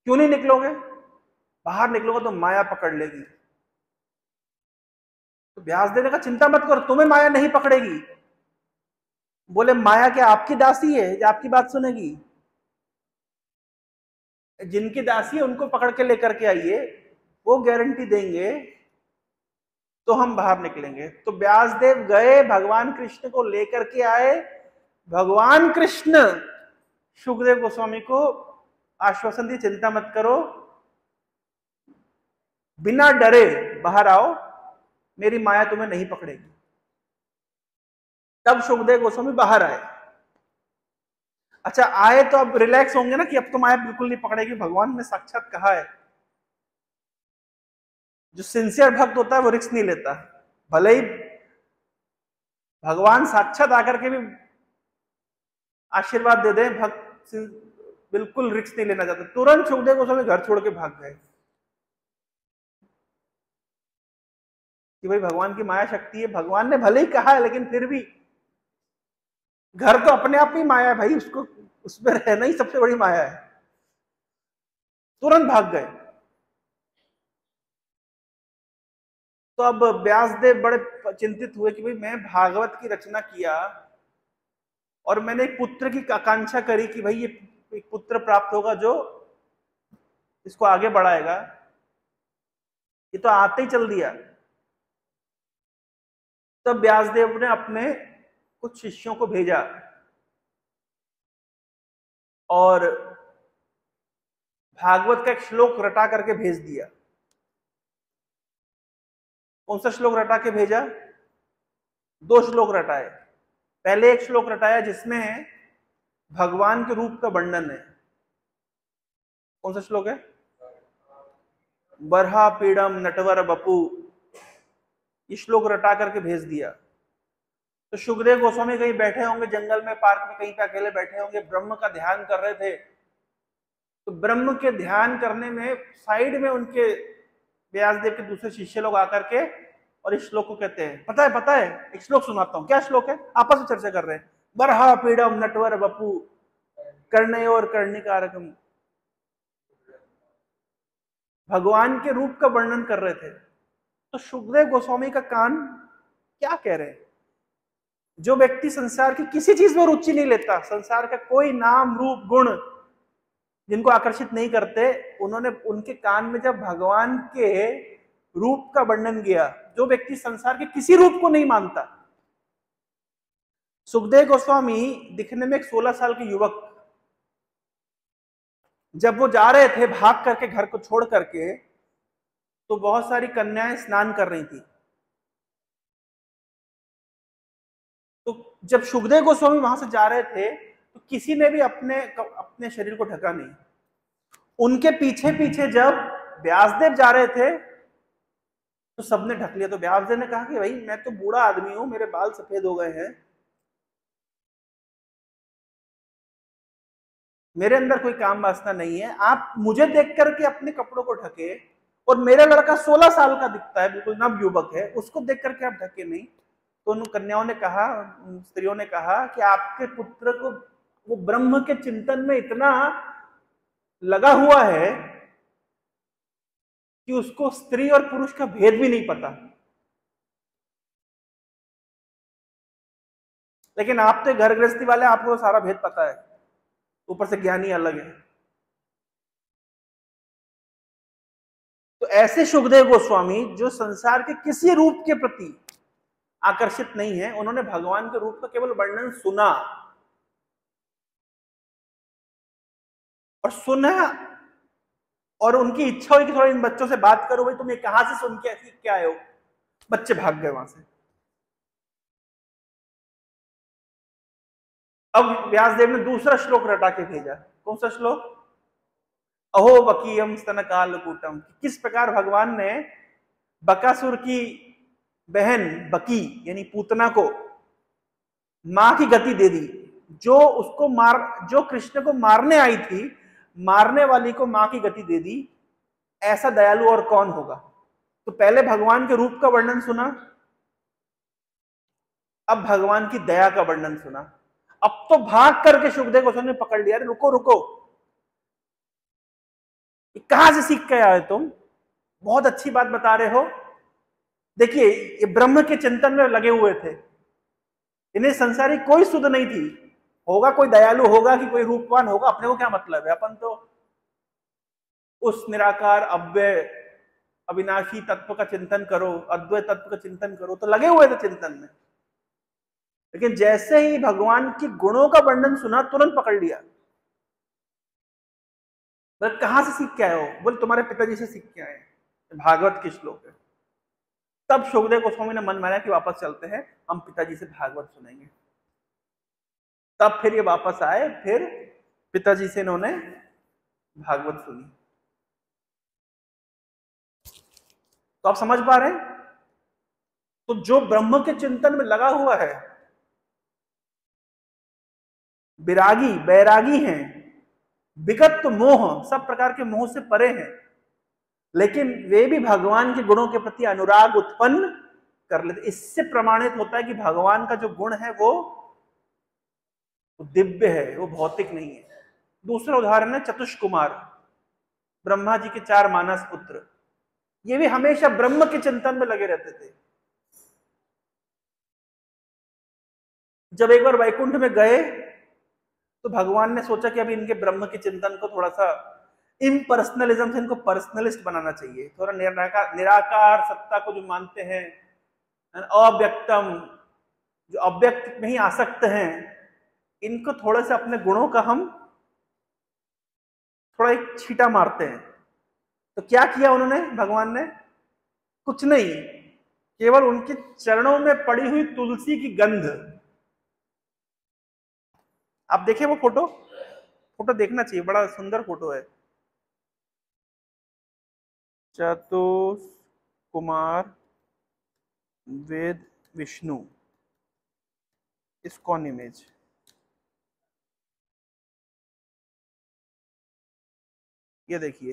क्यों नहीं निकलोगे? बाहर निकलोगे तो माया पकड़ लेगी। तो व्यासदेव ने कहा चिंता मत करो, तुम्हें माया नहीं पकड़ेगी। बोले माया क्या आपकी दासी है या आपकी बात सुनेगी? जिनकी दासी है उनको पकड़ के लेकर के आइए, वो गारंटी देंगे तो हम बाहर निकलेंगे। तो व्यासदेव गए, भगवान कृष्ण को लेकर के आए। भगवान कृष्ण सुखदेव गोस्वामी को आश्वासन दिए चिंता मत करो, बिना डरे बाहर आओ, मेरी माया तुम्हें नहीं पकड़ेगी। तब सुखदेव गोस्वामी बाहर आए। अच्छा आए तो अब रिलैक्स होंगे ना कि अब तो माया बिल्कुल नहीं पकड़ेगी, भगवान ने साक्षात कहा है। जो सिंसियर भक्त होता है वो रिस्क नहीं लेता। भले ही भगवान साक्षात आकर के भी आशीर्वाद दे दे, भक्त बिल्कुल रिस्क नहीं लेना चाहता। तुरंत सुखदेव गोस्वामी घर छोड़ के भाग गए कि भाई भगवान की माया शक्ति है। भगवान ने भले ही कहा है, लेकिन फिर भी घर तो अपने आप ही माया है भाई, उसको उसमें रहना ही सबसे बड़ी माया है। तुरंत भाग गए। तो अब व्यासदेव बड़े चिंतित हुए कि भाई मैं भागवत की रचना किया और मैंने एक पुत्र की आकांक्षा करी कि भाई ये एक पुत्र प्राप्त होगा जो इसको आगे बढ़ाएगा, ये तो आते ही चल दिया। तब व्यासदेव ने अपने कुछ शिष्यों को भेजा और भागवत का एक श्लोक रटा करके भेज दिया। कौन सा श्लोक रटा के भेजा? 2 श्लोक रटाए। पहले एक श्लोक रटाया जिसमें भगवान के रूप का वर्णन है। कौन सा श्लोक है? बरहा पीड़म नटवर बपू ये श्लोक रटा करके भेज दिया। तो सुखदेव गोस्वामी कहीं बैठे होंगे जंगल में, पार्क में, कहीं पे अकेले बैठे होंगे, ब्रह्म का ध्यान कर रहे थे। तो ब्रह्म के ध्यान करने में साइड में उनके व्यासदेव के दूसरे शिष्य लोग आकर के और इस श्लोक को कहते हैं, पता है एक श्लोक सुनाता हूं। क्या श्लोक है? आपस में चर्चा कर रहे हैं। बरहा पीड़म नटवर बपू करने और कर्णिकारकम। भगवान के रूप का वर्णन कर रहे थे। तो सुखदेव गोस्वामी का कान क्या कह रहे हैं? जो व्यक्ति संसार की किसी चीज में रुचि नहीं लेता, संसार का कोई नाम रूप गुण जिनको आकर्षित नहीं करते, उन्होंने उनके कान में जब भगवान के रूप का वर्णन किया, जो व्यक्ति संसार के किसी रूप को नहीं मानता। सुखदेव गोस्वामी दिखने में एक 16 साल के युवक, जब वो जा रहे थे भाग करके घर को छोड़ करके, तो बहुत सारी कन्याएं स्नान कर रही थी। तो जब सुखदेव गोस्वामी वहां से जा रहे थे तो किसी ने भी अपने शरीर को ढका नहीं। उनके पीछे पीछे जब व्यासदेव जा रहे थे तो सबने ढक लिया। तो व्यासदेव ने कहा कि भाई मैं तो बूढ़ा आदमी हूं, मेरे बाल सफेद हो गए हैं, मेरे अंदर कोई काम वासना नहीं है, आप मुझे देख करके अपने कपड़ों को ढके, और मेरा लड़का 16 साल का दिखता है, बिल्कुल नव युवक है, उसको देख करके आप ढके नहीं। तो उन कन्याओं ने कहा, स्त्रियों ने कहा कि आपके पुत्र को वो ब्रह्म के चिंतन में इतना लगा हुआ है कि उसको स्त्री और पुरुष का भेद भी नहीं पता। लेकिन आप तो घर गृहस्थी वाले, आपको सारा भेद पता है, ऊपर से ज्ञानी अलग है। तो ऐसे सुखदेव गोस्वामी जो संसार के किसी रूप के प्रति आकर्षित नहीं है, उन्होंने भगवान के रूप का केवल वर्णन सुना, और उनकी इच्छा हुई कि थोड़ा इन बच्चों से बात करो, भाई तुम ये कहां से सुन के सीख के आए हो। बच्चे भाग गए वहां से। अब व्यासदेव ने दूसरा श्लोक रटा के भेजा। कौन सा श्लोक? अहो बकीयम स्तन कालकूटम। किस प्रकार भगवान ने बकासुर की बहन बकी यानी पूतना को मां की गति दे दी। जो कृष्ण को मारने आई थी, मारने वाली को मां की गति दे दी। ऐसा दयालु और कौन होगा? तो पहले भगवान के रूप का वर्णन सुना, अब भगवान की दया का वर्णन सुना। अब तो भाग करके सुखदेव गोस्वामी ने पकड़ लिया, अरे रुको रुको, कहां से सीख के आए तुम? बहुत अच्छी बात बता रहे हो। देखिए ये ब्रह्म के चिंतन में लगे हुए थे, इन्हें संसारी कोई सुध नहीं थी। होगा कोई दयालु होगा कि कोई रूपवान होगा, अपने को क्या मतलब है? अपन तो उस निराकार अव्यय अविनाशी तत्व का चिंतन करो, अद्वैत तत्व का चिंतन करो, तो लगे हुए थे चिंतन में। लेकिन जैसे ही भगवान की गुणों का वर्णन सुना, तुरंत पकड़ लिया। बोले कहां से सीख के आए हो? बोले तुम्हारे पिताजी से सीख के आए। भागवत के श्लोक है। तब सुखदेव गोस्वामी ने मन माना कि वापस चलते हैं, हम पिताजी से भागवत सुनेंगे। तब फिर ये वापस आए, फिर पिताजी से इन्होंने भागवत सुनी। तो आप समझ पा रहे हैं? तो जो ब्रह्म के चिंतन में लगा हुआ है, विरागी बैरागी हैं, विगत मोह, सब प्रकार के मोह से परे हैं, लेकिन वे भी भगवान के गुणों के प्रति अनुराग उत्पन्न कर लेते। इससे प्रमाणित होता है कि भगवान का जो गुण है वो दिव्य है, वो भौतिक नहीं है। दूसरा उदाहरण है चतुष्कुमार, ब्रह्मा जी के 4 मानस पुत्र। ये भी हमेशा ब्रह्म के चिंतन में लगे रहते थे। जब एक बार वैकुंठ में गए तो भगवान ने सोचा कि अभी इनके ब्रह्म के चिंतन को थोड़ा सा इम्पर्सनलिज्म से इनको पर्सनलिस्ट बनाना चाहिए। थोड़ा निराकार सत्ता को जो मानते हैं, अव्यक्तम, जो अव्यक्त में ही आसक्त हैं, इनको थोड़े से अपने गुणों का हम थोड़ा एक छींटा मारते हैं। तो क्या किया उन्होंने? भगवान ने कुछ नहीं, केवल उनके चरणों में पड़ी हुई तुलसी की गंध। आप देखिए वो फोटो देखना चाहिए, बड़ा सुंदर फोटो है। चतुष्कुमार वेद विष्णु इस्कॉन इमेज। ये देखिए,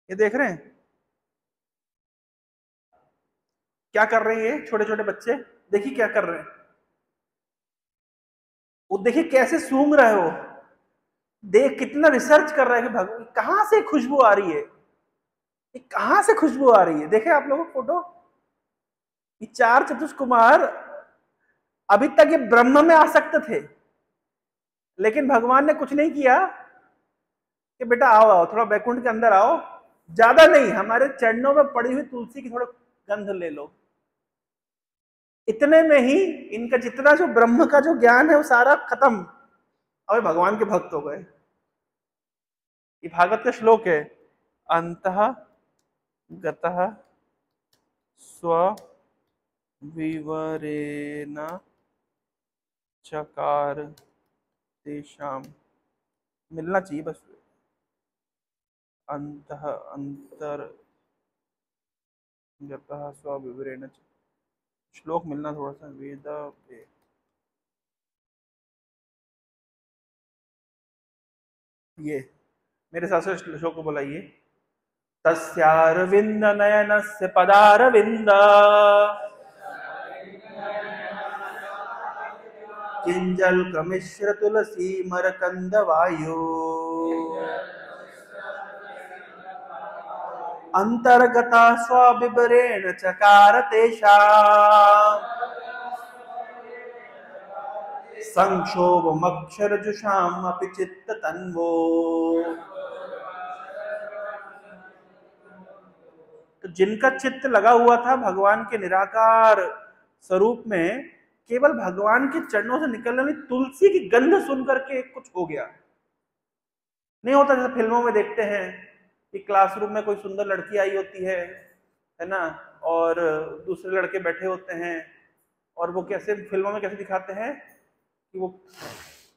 ये देख रहे हैं क्या कर रहे हैं ये छोटे छोटे बच्चे? देखिए क्या कर रहे हैं वो, देखिए कैसे सूंघ रहे हो, देख कितना रिसर्च कर रहा है कि भगवान कहां से खुशबू आ रही है, ये कहां से खुशबू आ रही है। देखे आप लोगों को फोटो, ये चार चतुष्कुमार अभी तक ये ब्रह्म में आसक्त थे, लेकिन भगवान ने कुछ नहीं किया कि बेटा आओ आओ थोड़ा वैकुंठ के अंदर आओ, ज्यादा नहीं, हमारे चरणों में पड़ी हुई तुलसी की थोड़ा गंध ले लो। इतने में ही इनका जितना जो ब्रह्म का जो ज्ञान है वो सारा खत्म, अब भगवान के भक्त हो गए। ये भागवत का श्लोक है, अंतः गतः स्व विवरेण चकार तेषाम, मिलना चाहिए बस, अंतः अंतर गतः स्व विवरेण, श्लोक मिलना थोड़ा सा वेद पे। ये मेरे साथ से श्लोक को बोलाइए, तस्यारविंद नयनस्य पदारविंद किंजल कमिश्र तुलसी मरकंद वायु अंतर्गता स्वाबिबरेण चकार तेषाम् संक्षोभमक्षरजुषाम् अपि चित्त तन्वो। तो जिनका चित्त लगा हुआ था भगवान के निराकार स्वरूप में, केवल भगवान के चरणों से निकलने वाली तुलसी की गंध सुन करके कुछ हो गया। नहीं होता जैसे फिल्मों में देखते हैं कि क्लासरूम में कोई सुंदर लड़की आई होती है ना, और दूसरे लड़के बैठे होते हैं, और वो कैसे फिल्मों में कैसे दिखाते हैं कि वो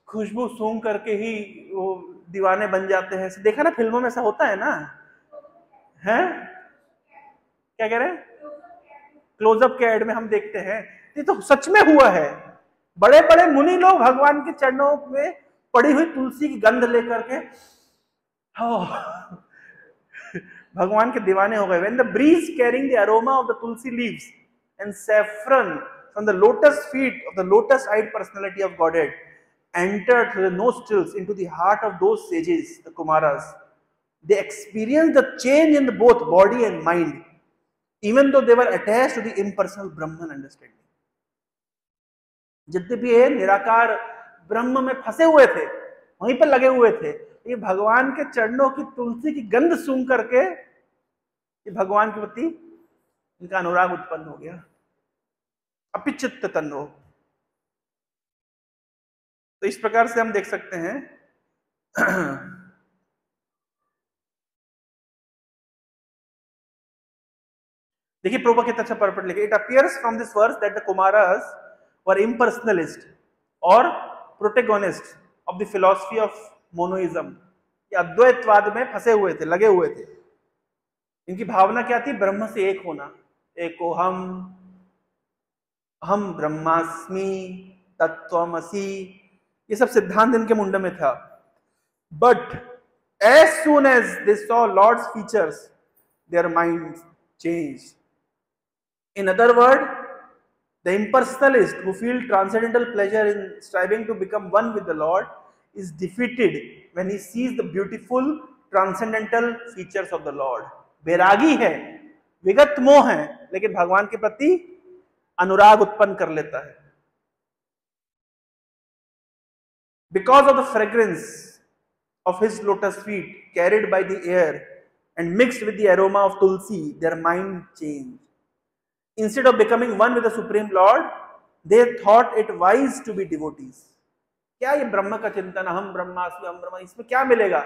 खुशबू सूंघ करके ही वो दीवाने बन जाते हैं। देखा ना फिल्मों में ऐसा होता है ना, है क्या कह रहे हैं, क्लोजअप के ऐड में हम देखते हैं, ये तो सच में हुआ है। बड़े बड़े मुनि लोग भगवान के चरणों में पड़ी हुई तुलसी की गंध लेकर के भगवान के दीवाने हो गए। When the breeze carrying the aroma of the tulsi leaves and saffron from the lotus feet of the lotus-eyed personality of Godhead entered through the nostrils into the heart of those sages, the Kumaras, they experienced the change in both body and mind, even though they were attached to the impersonal Brahman understanding. जितने भी ये निराकार ब्रह्म में फंसे हुए थे, वहीं पर लगे हुए थे, ये भगवान के चरणों की तुलसी की गंध सूंघ करके ये भगवान के प्रति इनका अनुराग उत्पन्न हो गया, अपिचित्त तन्नो। तो इस प्रकार से हम देख सकते हैं देखिए प्रभुपाद कितना अच्छा पर्पट लिखे, it appears from this verse that the Kumaras were impersonalist और protagonist of the philosophy of monism. ये अद्वैतवाद में फंसे हुए थे, लगे हुए थे। इनकी भावना क्या थी, ब्रह्म से एक होना, एको हम ब्रह्मास्मि तत्वमसि, ये सब सिद्धांत इनके मुंड में था। But as soon as they saw lord's features their mind changed. In other words, the impersonalist who feels transcendental pleasure in striving to become one with the Lord is defeated when he sees the beautiful transcendental features of the Lord. बैरागी है, विगत मोह है, लेकिन भगवान के प्रति अनुराग उत्पन्न कर लेता है। Because of the fragrance of his lotus feet carried by the air and mixed with the aroma of tulsi, their mind changed. Instead of becoming one with the Supreme Lord, they thought it wise to be devotees. क्या ये ब्रह्म का चिंतन, हम ब्रह्मास्मि हम ब्रह्म, इसमें क्या मिलेगा?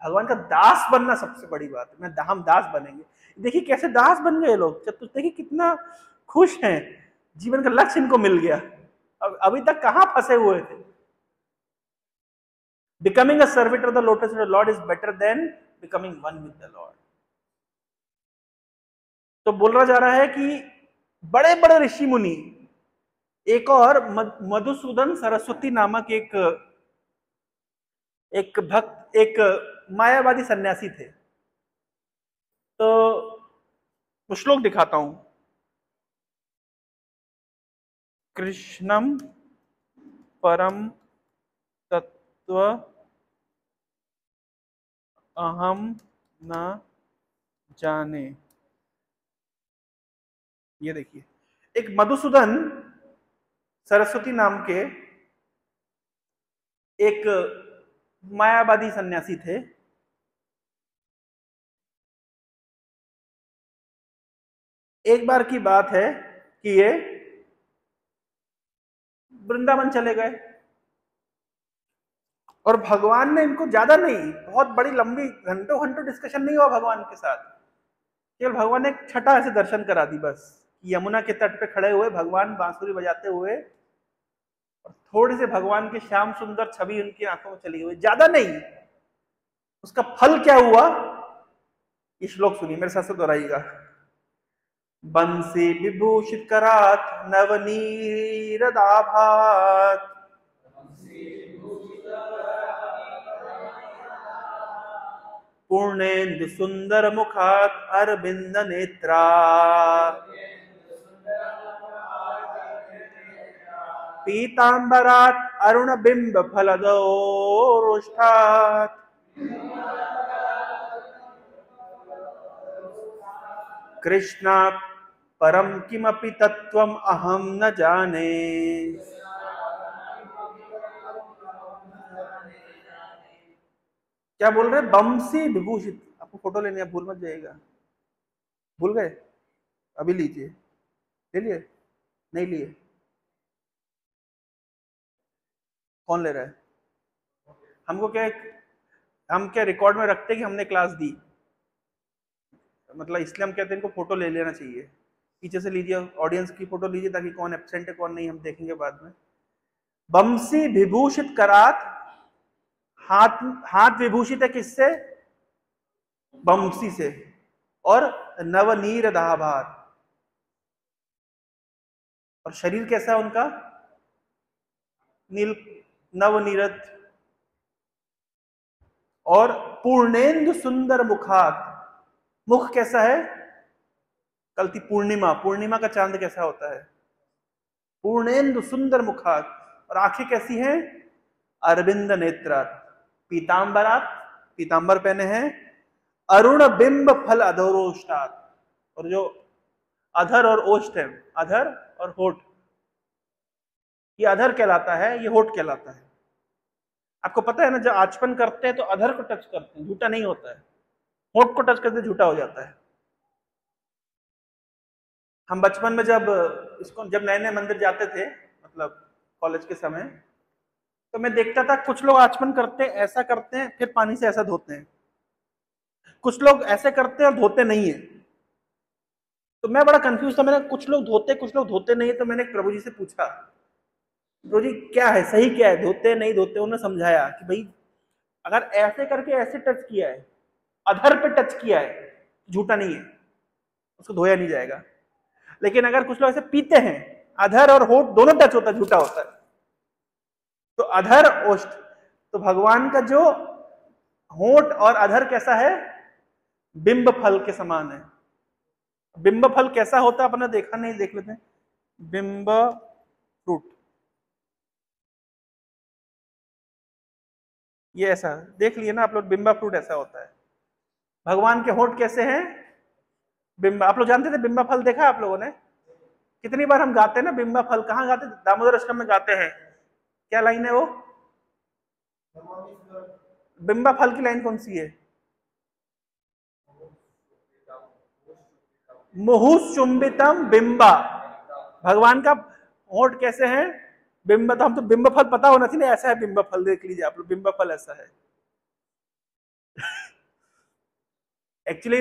भगवान का दास बनना सबसे बड़ी बात है। हम दास बनेंगे। देखिए कैसे दास बन गए लोग, जब देखिए कितना खुश हैं, जीवन का लक्ष्य इनको मिल गया। अब अभी तक कहाँ फंसे हुए थे। Becoming a servant of the lotus feet of the Lord is better than becoming one with the Lord. तो बोला जा रहा है कि बड़े बड़े ऋषि मुनि, एक और मधुसूदन सरस्वती नामक एक भक्त, एक मायावादी सन्यासी थे। तो वो श्लोक दिखाता हूं। कृष्णम परम तत्व अहम न जाने। ये देखिए, एक मधुसूदन सरस्वती नाम के एक मायावादी सन्यासी थे। एक बार की बात है कि ये वृंदावन चले गए और भगवान ने इनको, ज्यादा नहीं, बहुत बड़ी लंबी घंटों घंटों डिस्कशन नहीं हुआ भगवान के साथ, केवल भगवान ने एक छटा ऐसे दर्शन करा दी बस। यमुना के तट पे खड़े हुए भगवान बांसुरी बजाते हुए, और थोड़ी से भगवान की श्याम सुंदर छवि उनकी आंखों में चली गई, ज्यादा नहीं। उसका फल क्या हुआ, ये श्लोक सुनिए, मेरे साथ से दोहराइएगा। बंसी विभूषित करात नवनीरदाभात, पूर्णेन्दु सुंदर मुखात अरविंद नेत्रा, पीतांबरात अरुण बिंब फलदोरुष्ठात, कृष्णा परम किमपि तत्वम अहम न जाने। क्या बोल रहे? बंसी विभूषित। आपको फोटो लेनी है, भूल मत जाइएगा। भूल गए? अभी लीजिए। ले लिए? नहीं लिए? कौन ले रहा है? हमको क्या, हम क्या रिकॉर्ड में रखते हैं कि हमने क्लास दी, मतलब इसलिए हम कहते हैं इनको फोटो ले लेना चाहिए। पीछे से लीजिए, ऑडियंस की फोटो लीजिए, ताकि कौन एब्सेंट है कौन नहीं हम देखेंगे बाद में। बंसी विभूषित करात, हाथ हाथ विभूषित है किससे? बंसी से। और नवनीर दाभार, और शरीर कैसा है उनका? नील, नवनीरद। और पूर्णेन्दु सुंदर मुखात, मुख कैसा है? कल थी पूर्णिमा, पूर्णिमा का चांद कैसा होता है? पूर्णेन्दु सुंदर मुखात। और आंखें कैसी हैं? अरविंद नेत्रात, पीतांबरात, पीतांबर पहने हैं, अरुण बिंब फल अधरोष्टात, और जो अधर और ओष्ठ है, अधर और होठ, ये अधर कहलाता है, ये होठ कहलाता है। आपको पता है ना, जब आचमन करते हैं तो अधर को टच करते हैं, झूठा नहीं होता है। होठ को टच करते झूठा हो जाता है। हम बचपन में जब इसको, जब नए नए मंदिर जाते थे, मतलब कॉलेज के समय, तो मैं देखता था कुछ लोग आचमन करते ऐसा करते हैं, फिर पानी से ऐसा धोते हैं, कुछ लोग ऐसे करते हैं और धोते नहीं है। तो मैं बड़ा कंफ्यूज था, मैंने कुछ लोग धोते नहीं है। तो मैंने प्रभु जी से पूछा, प्रभु जी क्या है, सही क्या है, धोते नहीं धोते? उन्होंने समझाया कि भाई अगर ऐसे करके ऐसे टच किया है, अधर पे टच किया है, झूठा नहीं है, उसको धोया नहीं जाएगा। लेकिन अगर कुछ लोग ऐसे पीते हैं, अधर और होठ दोनों टच होता है, झूठा होता है। तो अधर ओष्ठ, तो भगवान का जो होठ और अधर कैसा है? बिंब फल के समान है। बिंब फल कैसा होता है अपने देखा नहीं, देख लेते हैं। बिंब फ्रूट, ये ऐसा देख लिए ना आप लोग, बिंबा फ्रूट ऐसा होता है। भगवान के होठ कैसे हैं? बिंबा। आप लोग जानते थे बिंबा फल? देखा आप लोगों ने? कितनी बार हम गाते हैं ना बिंबा फल, कहाँ गाते? दामोदर अष्टकम में गाते हैं। क्या लाइन है वो? बिंबा फल की लाइन कौन सी है? मुहुचुंबितम बिंबा। भगवान का होठ कैसे है? बिंब। तो हम तो बिंब फल पता होना चाहिए, ऐसा है बिंब फल, देख लीजिए आप लोग, बिंब फल ऐसा है। एक्चुअली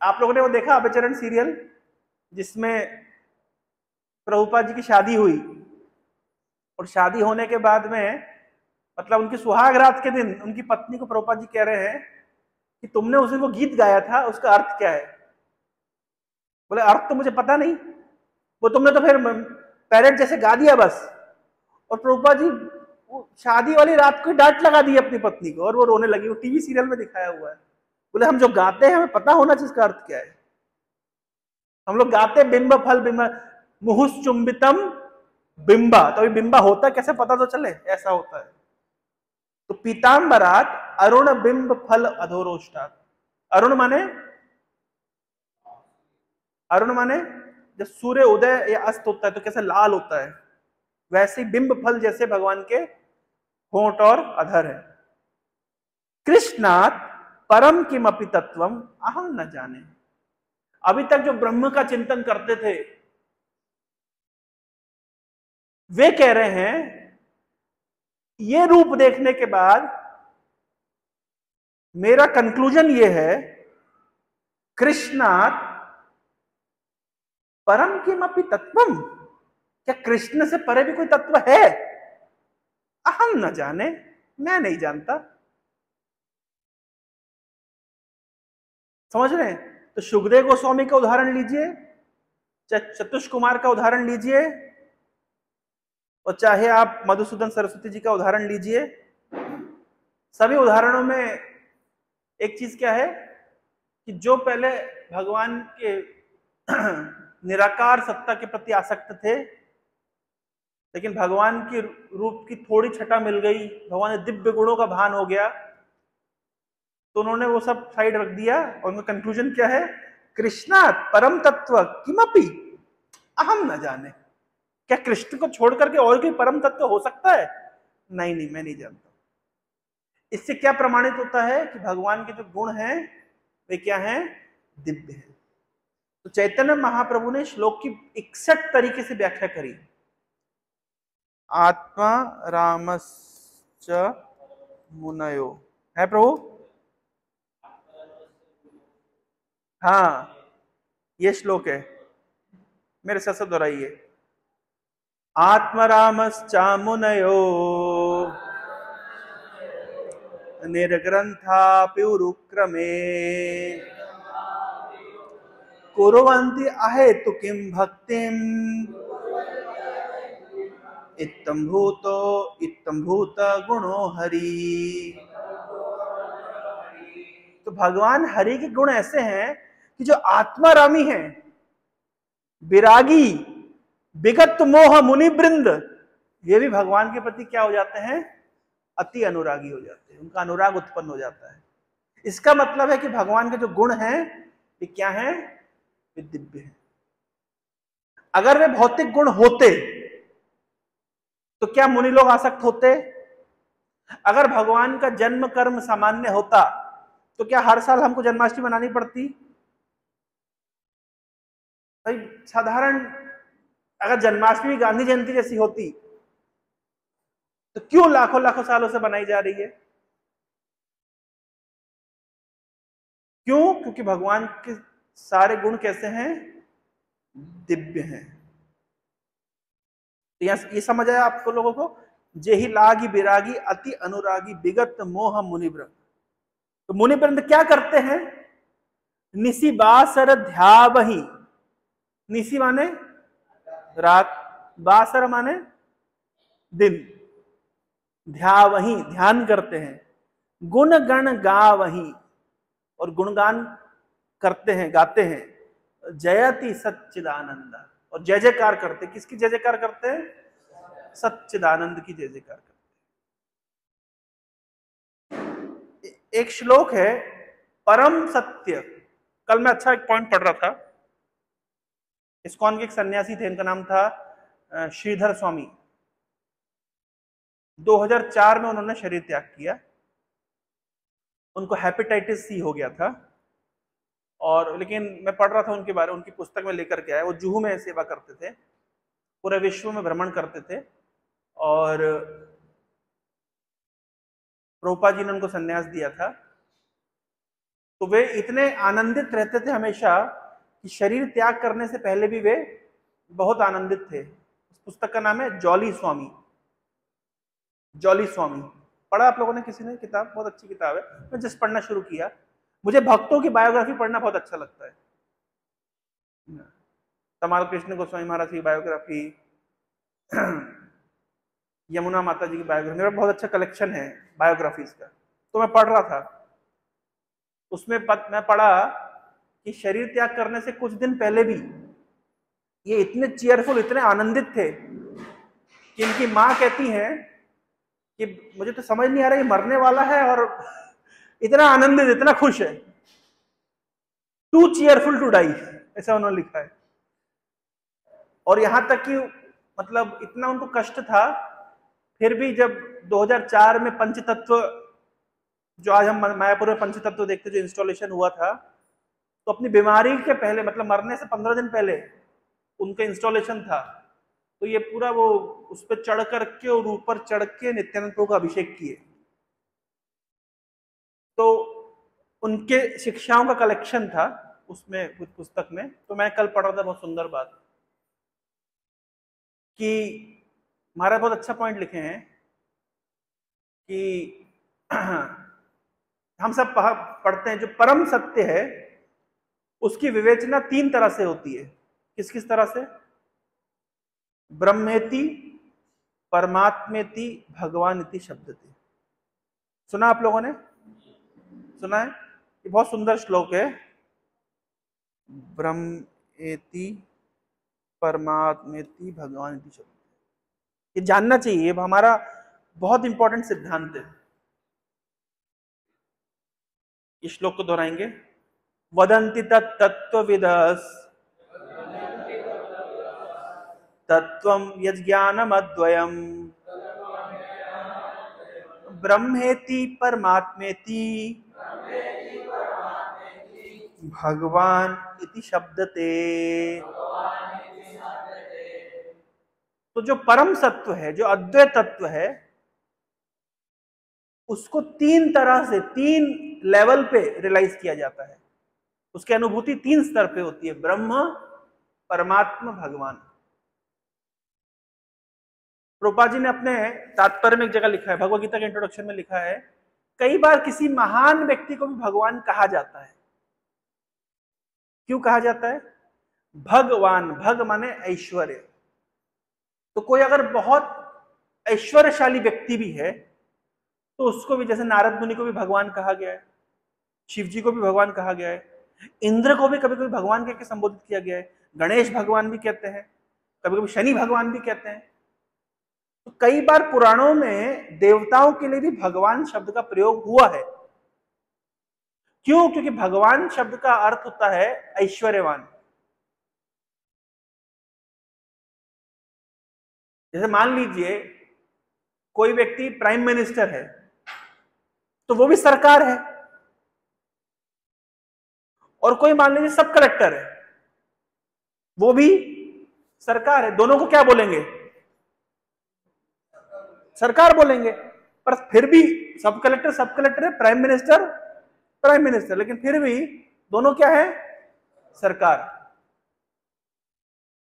आप लोगों ने वो देखा अभयचरण सीरियल, जिसमें प्रभुपाद जी की शादी हुई, और शादी होने के बाद में मतलब उनकी सुहाग रात के दिन उनकी पत्नी को प्रभुपाद जी कह रहे हैं कि तुमने उस दिन वो गीत गाया था, उसका अर्थ क्या है? बोले अर्थ तो मुझे पता नहीं, वो तुमने तो फिर पैरेड जैसे गा दिया बस। और प्रभुपाद जी वो शादी वाली रात को डांट लगा दी अपनी पत्नी को और वो रोने लगी। वो टीवी सीरियल में दिखाया हुआ है। बोले हम जो गाते हैं हमें पता होना चाहिए इसका अर्थ क्या है। हम लोग गाते बिंब फल बिंब मुहुस चुंबितम बिंबा, तो अभी बिंबा होता कैसे पता तो चले, ऐसा होता है। तो पीताम्बरात अरुण बिंब फल अधोरोष्टात। अरुण माने, अरुण माने जब सूर्य उदय या अस्त होता है तो कैसे लाल होता है, वैसे बिंब फल जैसे भगवान के होंठ और अधर है। कृष्णात परम किमपि तत्वम अहम न जाने। अभी तक जो ब्रह्म का चिंतन करते थे वे कह रहे हैं ये रूप देखने के बाद मेरा कंक्लूजन ये है, कृष्णात परम किमपि तत्वम, क्या कृष्ण से परे भी कोई तत्व है? अहम न जाने, मैं नहीं जानता। समझ रहे हैं? तो सुखदेव गोस्वामी का उदाहरण लीजिए, चाहे चतुष कुमार का उदाहरण लीजिए, और चाहे आप मधुसूदन सरस्वती जी का उदाहरण लीजिए, सभी उदाहरणों में एक चीज क्या है कि जो पहले भगवान के निराकार सत्ता के प्रति आसक्त थे, लेकिन भगवान के रूप की थोड़ी छटा मिल गई, भगवान ने दिव्य गुणों का भान हो गया, तो उन्होंने वो सब साइड रख दिया और उनका कंक्लूजन क्या है, कृष्णात परम तत्व किमपि अहम न जाने। क्या कृष्ण को छोड़ करके और कोई परम तत्व हो सकता है? नहीं नहीं, मैं नहीं जानता। इससे क्या प्रमाणित होता है कि भगवान के जो गुण हैं वे क्या हैं? दिव्य हैं। तो चैतन्य महाप्रभु ने श्लोक की 61 तरीके से व्याख्या करी। आत्मा रामश्च मुनयो है प्रभु। हाँ ये श्लोक है, मेरे साथ दोहराइए। आत्मरामश्चामुनयो निर्ग्रंथाप्युरुक्रमे कुर्वन्ति अहेतु किं भक्तिम इत्थं भूत गुणो हरि। तो भगवान हरि के गुण ऐसे हैं कि जो आत्मारामी हैं, विरागी, विगत मोह मुनिवृंद, ये भी भगवान के प्रति क्या हो जाते हैं? अति अनुरागी हो जाते हैं, उनका अनुराग उत्पन्न हो जाता है। इसका मतलब है कि भगवान के जो गुण हैं ये क्या हैं? ये दिव्य हैं। अगर वे भौतिक गुण होते तो क्या मुनि लोग आसक्त होते? अगर भगवान का जन्म कर्म सामान्य होता तो क्या हर साल हमको जन्माष्टमी मनानी पड़ती? भाई साधारण अगर जन्माष्टमी गांधी जयंती जैसी होती तो क्यों लाखों लाखों सालों से बनाई जा रही है? क्यों? क्योंकि भगवान के सारे गुण कैसे हैं? दिव्य हैं। तो यहां ये समझ आया आपको लोगों को? जेहि लागी विरागी अति अनुरागी विगत मोह मुनिवृंद। तो मुनिवृंद क्या करते हैं? निसी बासर ध्यावहि। निसी माने रात, बासर माने दिन, ध्यावहि ध्यान करते हैं, गुण गण गावहि और गुणगान करते हैं, गाते हैं, जयति सच्चिदानंद और जय जयकार करते। किसकी जय जयकार करते हैं? सच्चिदानंद की जय जयकार करते। एक श्लोक है परम सत्य। कल मैं अच्छा एक पॉइंट पढ़ रहा था, इस्कॉन के एक सन्यासी थे, इनका नाम था श्रीधर स्वामी। 2004 में उन्होंने शरीर त्याग किया। उनको हेपेटाइटिस सी हो गया था, और लेकिन मैं पढ़ रहा था उनके बारे में, उनकी पुस्तक में लेकर के आया। वो जुहू में सेवा करते थे, पूरे विश्व में भ्रमण करते थे, और प्रभुपाद जी ने उनको संन्यास दिया था। तो वे इतने आनंदित रहते थे हमेशा कि शरीर त्याग करने से पहले भी वे बहुत आनंदित थे। उस पुस्तक का नाम है जॉली स्वामी, जॉली स्वामी। पढ़ा आप लोगों ने किसी ने किताब? बहुत अच्छी किताब है, मैं जस्ट पढ़ना शुरू किया। मुझे भक्तों की बायोग्राफी पढ़ना बहुत अच्छा लगता है। तमाल कृष्ण गोस्वामी महाराज की बायोग्राफी, यमुना माता जी की बायोग्राफी, मेरा बहुत अच्छा कलेक्शन है बायोग्राफीज का। तो मैं पढ़ रहा था, उसमें मैं पढ़ा कि शरीर त्याग करने से कुछ दिन पहले भी ये इतने चीयरफुल, इतने आनंदित थे कि इनकी माँ कहती है कि मुझे तो समझ नहीं आ रहा ये मरने वाला है और इतना आनंदित, इतना खुश है। टू चीयरफुल टू डाई, ऐसा उन्होंने लिखा है। और यहां तक कि मतलब इतना उनको कष्ट था, फिर भी जब 2004 में पंचतत्व, जो आज हम मायापुर में पंचतत्व देखते, जो इंस्टॉलेशन हुआ था, तो अपनी बीमारी के पहले, मतलब मरने से 15 दिन पहले उनका इंस्टॉलेशन था। तो ये पूरा वो उस पर चढ़ करके और ऊपर चढ़ के नित्यानंद प्रभु का अभिषेक किए। तो उनके शिक्षाओं का कलेक्शन था उसमें, कुछ पुस्तक में। तो मैं कल पढ़ रहा था, बहुत सुंदर बात, कि महाराज बहुत अच्छा पॉइंट लिखे हैं कि हम सब पढ़ते हैं जो परम सत्य है उसकी विवेचना 3 तरह से होती है। किस किस तरह से? ब्रह्मेति, परमात्मेति, भगवानिति शब्दति। सुना आप लोगों ने? सुना है? ये बहुत सुंदर श्लोक है, ब्रह्मेति परमात्मेति भगवानिति शब्दति। ये जानना चाहिए, ये हमारा बहुत इंपॉर्टेंट सिद्धांत है। इस श्लोक को दोहराएंगे। वदन्ति तत्त्वविदस् तत्त्वं यज्ञानमद्वयम् ब्रह्मेति परमात्मेति भगवान इति शब्दते। तो जो परम सत्व है, जो अद्वैत तत्व है, उसको 3 तरह से, 3 लेवल पे रियलाइज किया जाता है। उसकी अनुभूति 3 स्तर पे होती है, ब्रह्म, परमात्मा, भगवान। प्रभुपाद जी ने अपने तात्पर्य में एक जगह लिखा है, भगवद गीता के इंट्रोडक्शन में लिखा है, कई बार किसी महान व्यक्ति को भी भगवान कहा जाता है। क्यों कहा जाता है? भगवान, भग माने ऐश्वर्य। तो कोई अगर बहुत ऐश्वर्यशाली व्यक्ति भी है तो उसको भी, जैसे नारद मुनि को भी भगवान कहा गया है, शिव जी को भी भगवान कहा गया है, इंद्र को भी कभी कभी भगवान कहकर संबोधित किया गया है, गणेश भगवान भी कहते हैं, कभी कभी शनि भगवान भी कहते हैं। तो कई बार पुराणों में देवताओं के लिए भी भगवान शब्द का प्रयोग हुआ है। क्यों? क्योंकि भगवान शब्द का अर्थ होता है ऐश्वर्यवान। जैसे मान लीजिए कोई व्यक्ति प्राइम मिनिस्टर है, तो वो भी सरकार है, और कोई मान लीजिए सब कलेक्टर है, वो भी सरकार है। दोनों को क्या बोलेंगे? सरकार बोलेंगे। पर फिर भी सब कलेक्टर है, प्राइम मिनिस्टर प्राइम मिनिस्टर, लेकिन फिर भी दोनों क्या है? सरकार।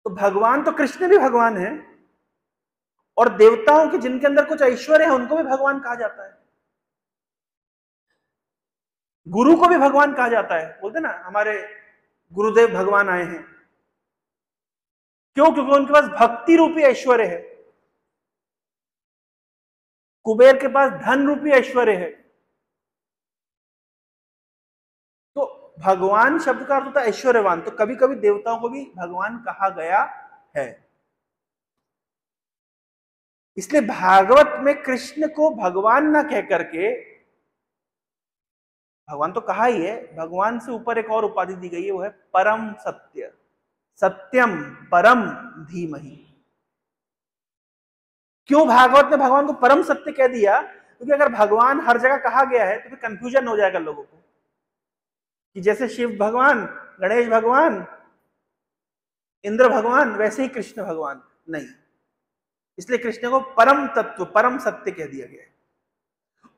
तो भगवान, तो कृष्ण भी भगवान है, और देवताओं के जिनके अंदर कुछ ऐश्वर्य है उनको भी भगवान कहा जाता है। गुरु को भी भगवान कहा जाता है। बोलते ना हमारे गुरुदेव भगवान आए हैं। क्यों? क्योंकि उनके पास भक्ति रूपी ऐश्वर्य है। कुबेर के पास धन रूपी ऐश्वर्य है। तो भगवान शब्द का अर्थ होता है ऐश्वर्यवान। तो कभी कभी देवताओं को भी भगवान कहा गया है। इसलिए भागवत में कृष्ण को भगवान ना कह करके, भगवान तो कहा ही है, भगवान से ऊपर एक और उपाधि दी गई है, वो है परम सत्य, सत्यम परम धीमहि। क्यों भागवत ने भगवान को परम सत्य कह दिया? क्योंकि अगर भगवान हर जगह कहा गया है तो फिर कंफ्यूजन हो जाएगा लोगों को, कि जैसे शिव भगवान, गणेश भगवान, इंद्र भगवान, वैसे ही कृष्ण भगवान नहीं। इसलिए कृष्ण को परम तत्व, परम सत्य कह दिया गया है।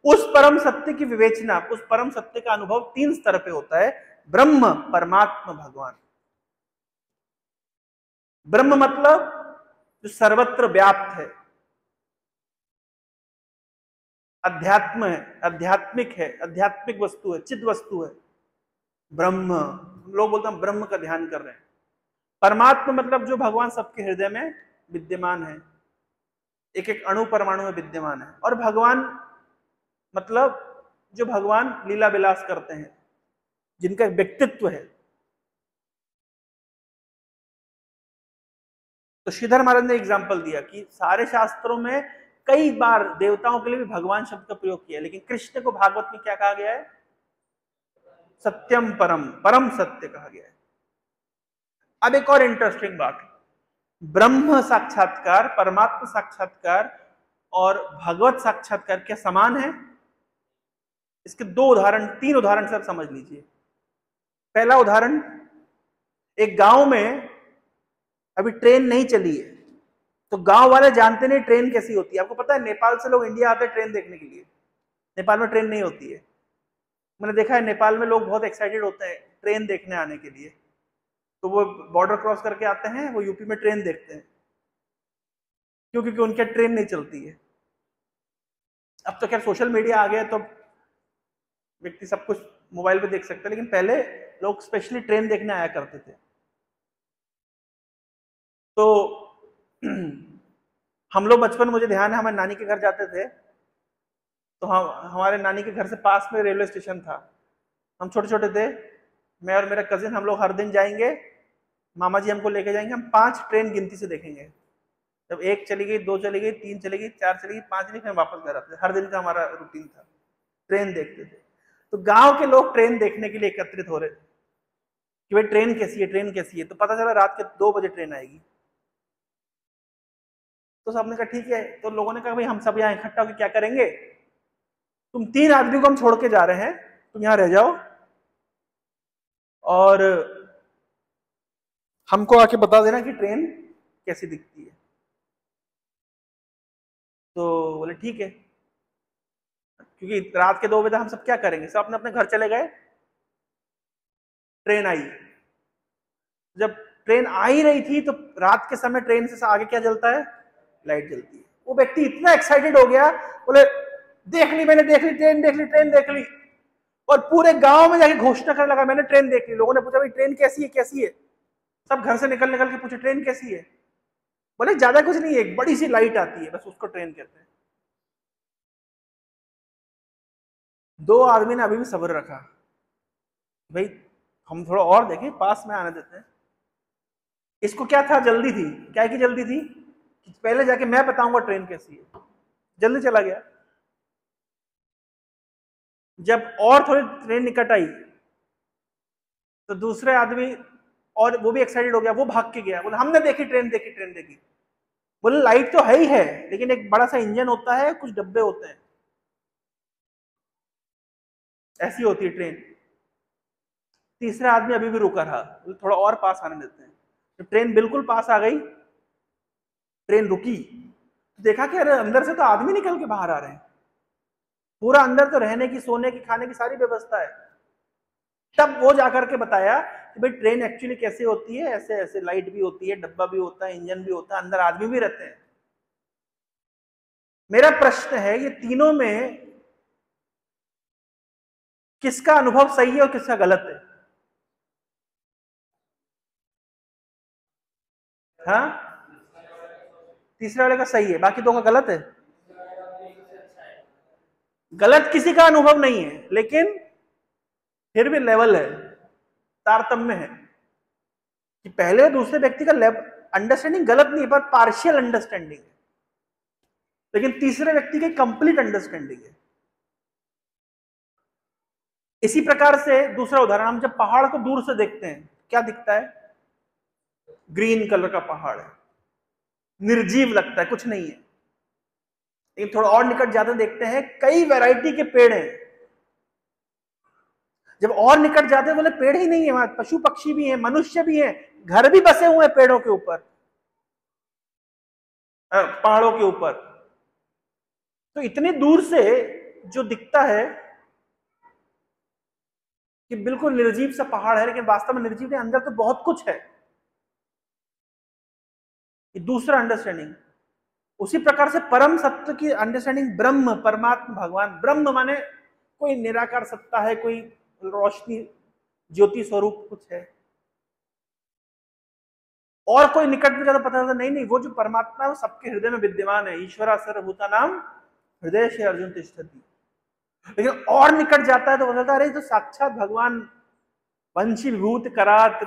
उस परम सत्य की विवेचना, उस परम सत्य का अनुभव 3 स्तर पे होता है, ब्रह्म, परमात्मा, भगवान। ब्रह्म मतलब जो सर्वत्र व्याप्त है, अध्यात्म है, आध्यात्मिक है, आध्यात्मिक वस्तु है, चिद वस्तु है। ब्रह्म, लोग बोलते हैं ब्रह्म का ध्यान कर रहे हैं। परमात्मा मतलब जो भगवान सबके हृदय में विद्यमान है, एक एक अणु परमाणु में विद्यमान है। और भगवान मतलब जो भगवान लीला विलास करते हैं, जिनका व्यक्तित्व है। तो श्रीधर महाराज ने एग्जाम्पल दिया कि सारे शास्त्रों में कई बार देवताओं के लिए भी भगवान शब्द का प्रयोग किया, लेकिन कृष्ण को भागवत में क्या कहा गया है? सत्यम परम, परम सत्य कहा गया है। अब एक और इंटरेस्टिंग बात, ब्रह्म साक्षात्कार, परमात्मा साक्षात्कार और भगवत साक्षात्कार क्या समान है? इसके तीन उदाहरण से आप समझ लीजिए। पहला उदाहरण, एक गांव में अभी ट्रेन नहीं चली है, तो गांव वाले जानते नहीं ट्रेन कैसी होती है। आपको पता है नेपाल से लोग इंडिया आते हैं ट्रेन देखने के लिए, नेपाल में ट्रेन नहीं होती है। मैंने देखा है नेपाल में लोग बहुत एक्साइटेड होते हैं ट्रेन देखने आने के लिए, तो वो बॉर्डर क्रॉस करके आते हैं, वो यूपी में ट्रेन देखते हैं, क्योंकि उनके ट्रेन नहीं चलती है। अब तो खैर सोशल मीडिया आ गया तो व्यक्ति सब कुछ मोबाइल पे देख सकते हैं, लेकिन पहले लोग स्पेशली ट्रेन देखने आया करते थे। तो हम लोग बचपन, मुझे ध्यान है, हमारे नानी के घर जाते थे, तो हमारे नानी के घर से पास में रेलवे स्टेशन था। हम छोटे छोटे थे, मैं और मेरा कजिन, हम लोग हर दिन जाएंगे, मामा जी हमको लेके जाएंगे, हम 5 ट्रेन गिनती से देखेंगे। जब 1 चली गई, 2 चली गई, 3 चली गई, 4 चली गई, 5 चली, फिर वापस घर आते थे। हर दिन का हमारा रूटीन था, ट्रेन देखते थे। तो गांव के लोग ट्रेन देखने के लिए एकत्रित हो रहे थे कि भाई ट्रेन कैसी है, ट्रेन कैसी है। तो पता चला रात के 2 बजे ट्रेन आएगी। तो सबने कहा ठीक है। तो लोगों ने कहा भाई हम सब यहाँ इकट्ठा होकर क्या करेंगे, तुम 3 आदमी को हम छोड़ के जा रहे हैं, तुम यहाँ रह जाओ और हमको आके बता देना कि ट्रेन कैसी दिखती है। तो बोले ठीक है, क्योंकि रात के 2 बजे हम सब क्या करेंगे, सब अपने अपने घर चले गए। ट्रेन आई, जब ट्रेन आ ही रही थी तो रात के समय ट्रेन से आगे क्या जलता है, लाइट जलती है। वो व्यक्ति इतना एक्साइटेड हो गया, बोले देख ली मैंने, देख ली ट्रेन, देख ली ट्रेन, देख ली। और पूरे गांव में जाके घोषणा करने लगा मैंने ट्रेन देख ली। लोगों ने पूछा भाई ट्रेन कैसी है, कैसी है? सब घर से निकल निकल के पूछे ट्रेन कैसी है? बोले ज्यादा कुछ नहीं है, एक बड़ी सी लाइट आती है, बस उसको ट्रेन कहते हैं। 2 आदमी ने अभी भी सब्र रखा, भाई हम थोड़ा और देखें, पास में आने देते हैं। इसको क्या था, जल्दी थी। क्या की जल्दी थी कि पहले जाके मैं बताऊंगा ट्रेन कैसी है। जल्दी चला गया। जब और थोड़ी ट्रेन निकट आई तो दूसरे आदमी, और वो भी एक्साइटेड हो गया, वो भाग के गया, बोले हमने देखी ट्रेन, देखी ट्रेन देखी। बोले लाइट तो है ही है, लेकिन एक बड़ा सा इंजन होता है, कुछ डब्बे होते हैं, ऐसी होती है ट्रेन। तीसरा आदमी अभी भी रुका रहा, थोड़ा और पास आने देते हैं। जब ट्रेन बिल्कुल पास आ गई, ट्रेन रुकी, तो देखा कि अरे अंदर से तो आदमी निकल के बाहर आ रहे हैं, पूरा अंदर तो रहने की, सोने की, खाने की सारी व्यवस्था है। तब वो जाकर के बताया कि भाई ट्रेन एक्चुअली कैसे होती है, ऐसे ऐसे लाइट भी होती है, डब्बा भी होता है, इंजन भी होता है, अंदर आदमी भी रहते हैं। मेरा प्रश्न है ये तीनों में किसका अनुभव सही है और किसका गलत है? हाँ, तीसरे वाले का सही है, बाकी 2 का गलत है। गलत किसी का अनुभव नहीं है, लेकिन फिर भी लेवल है, तारतम्य है कि पहले दूसरे व्यक्ति का अंडरस्टैंडिंग गलत नहीं है, पर पार्शियल अंडरस्टैंडिंग है, लेकिन तीसरे व्यक्ति की कंप्लीट अंडरस्टैंडिंग है। इसी प्रकार से दूसरा उदाहरण, हम जब पहाड़ को दूर से देखते हैं क्या दिखता है, ग्रीन कलर का पहाड़ है, निर्जीव लगता है, कुछ नहीं है। लेकिन थोड़ा और निकट जाते देखते हैं कई वैरायटी के पेड़ हैं। जब और निकट जाते हैं बोले पेड़ ही नहीं है, वहां पशु पक्षी भी हैं, मनुष्य भी हैं, घर भी बसे हुए हैं पेड़ों के ऊपर, पहाड़ों के ऊपर। तो इतनी दूर से जो दिखता है कि बिल्कुल निर्जीव सा पहाड़ है, लेकिन वास्तव में निर्जीव नहीं, अंदर तो बहुत कुछ है। ये दूसरा अंडरस्टैंडिंग। उसी प्रकार से परम सत्य की अंडरस्टैंडिंग ब्रह्म, परमात्मा, भगवान। ब्रह्म माने कोई निराकार सत्ता है, कोई रोशनी, ज्योति स्वरूप कुछ है, और कोई निकट में ज्यादा पता चलता नहीं। नहीं, वो जो परमात्मा है वो सबके हृदय में विद्यमान है। ईश्वरा सर्वभूता नाम हृदय से अर्जुन तिष्ठति। लेकिन और निकट जाता है तो बोलता है, अरे तो साक्षात भगवान वंशी विभूत करात,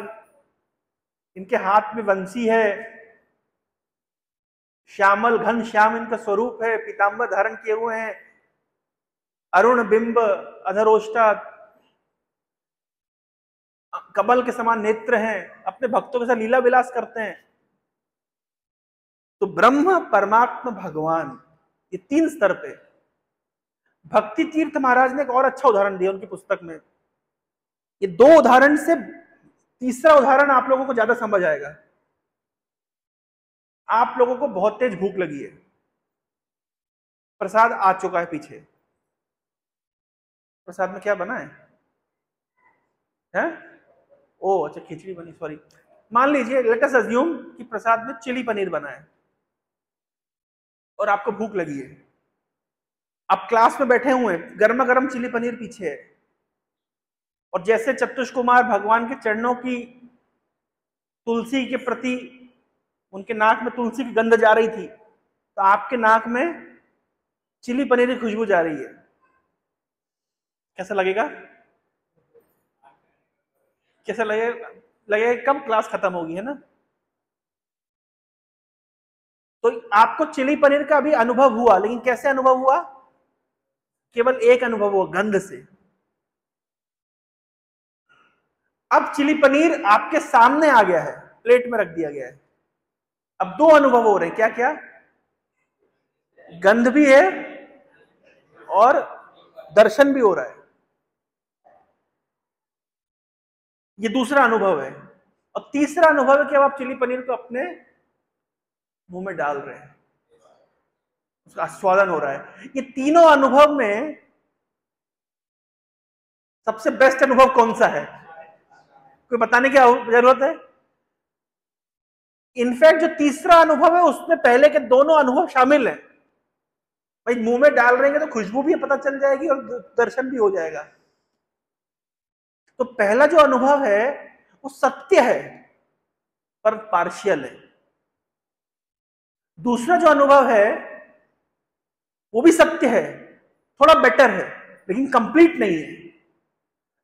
इनके हाथ में वंशी है, श्यामल घन श्याम इनका स्वरूप है, पीतांबर धारण किए हुए हैं, अरुण बिंब अधरोष्टात, कमल के समान नेत्र हैं, अपने भक्तों के साथ लीला विलास करते हैं। तो ब्रह्म, परमात्मा, भगवान, ये तीन स्तर पे। भक्ति तीर्थ महाराज ने एक और अच्छा उदाहरण दिया उनकी पुस्तक में। ये दो उदाहरण से तीसरा उदाहरण आप लोगों को ज्यादा समझ आएगा। आप लोगों को बहुत तेज भूख लगी है, प्रसाद आ चुका है पीछे। प्रसाद में क्या बना है? ओ अच्छा, खिचड़ी बनी, सॉरी। मान लीजिए, लेट अस अज्यूम कि प्रसाद में चिली पनीर बना है और आपको भूख लगी है। आप क्लास में बैठे हुए हैं, गर्मा गर्म चिली पनीर पीछे है, और जैसे चतुष कुमार भगवान के चरणों की तुलसी के प्रति, उनके नाक में तुलसी की गंध जा रही थी, तो आपके नाक में चिली पनीर की खुशबू जा रही है। कैसा लगेगा? कैसा लगेगा कब क्लास खत्म होगी, है ना? तो आपको चिली पनीर का भी अनुभव हुआ, लेकिन कैसे अनुभव हुआ? केवल एक अनुभव हुआ, गंध से। अब चिली पनीर आपके सामने आ गया है, प्लेट में रख दिया गया है। अब दो अनुभव हो रहे हैं, क्या क्या? गंध भी है और दर्शन भी हो रहा है। ये दूसरा अनुभव है। और तीसरा अनुभव है कि अब आप चिली पनीर को अपने मुंह में डाल रहे हैं, उसका आस्वादन हो रहा है। ये तीनों अनुभव में सबसे बेस्ट अनुभव कौन सा है? कोई बताने की जरूरत है? इनफैक्ट जो तीसरा अनुभव है उसमें पहले के दोनों अनुभव शामिल हैं। भाई मुंह में डाल रहेंगे तो खुशबू भी पता चल जाएगी और दर्शन भी हो जाएगा। तो पहला जो अनुभव है वो सत्य है पर पार्शियल है। दूसरा जो अनुभव है वो भी सत्य है, थोड़ा बेटर है, लेकिन कंप्लीट नहीं है।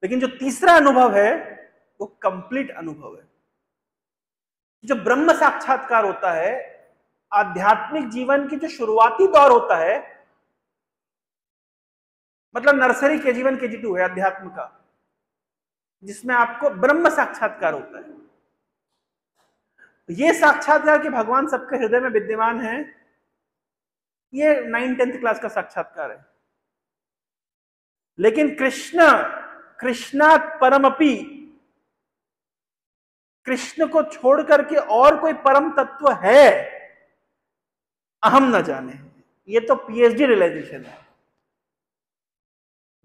लेकिन जो तीसरा अनुभव है वो कंप्लीट अनुभव है। जो ब्रह्म साक्षात्कार होता है, आध्यात्मिक जीवन की जो शुरुआती दौर होता है, मतलब नर्सरी, केजी 1 केजी 2 है अध्यात्म का, जिसमें आपको ब्रह्म साक्षात्कार होता है। ये साक्षात्कार कि भगवान सबके हृदय में विद्यमान है, ये 9th-10th क्लास का साक्षात्कार है। लेकिन कृष्णात् परमपि, कृष्ण को छोड़ करके और कोई परम तत्व है अहम न जाने, ये तो पीएचडी रियलाइजेशन है।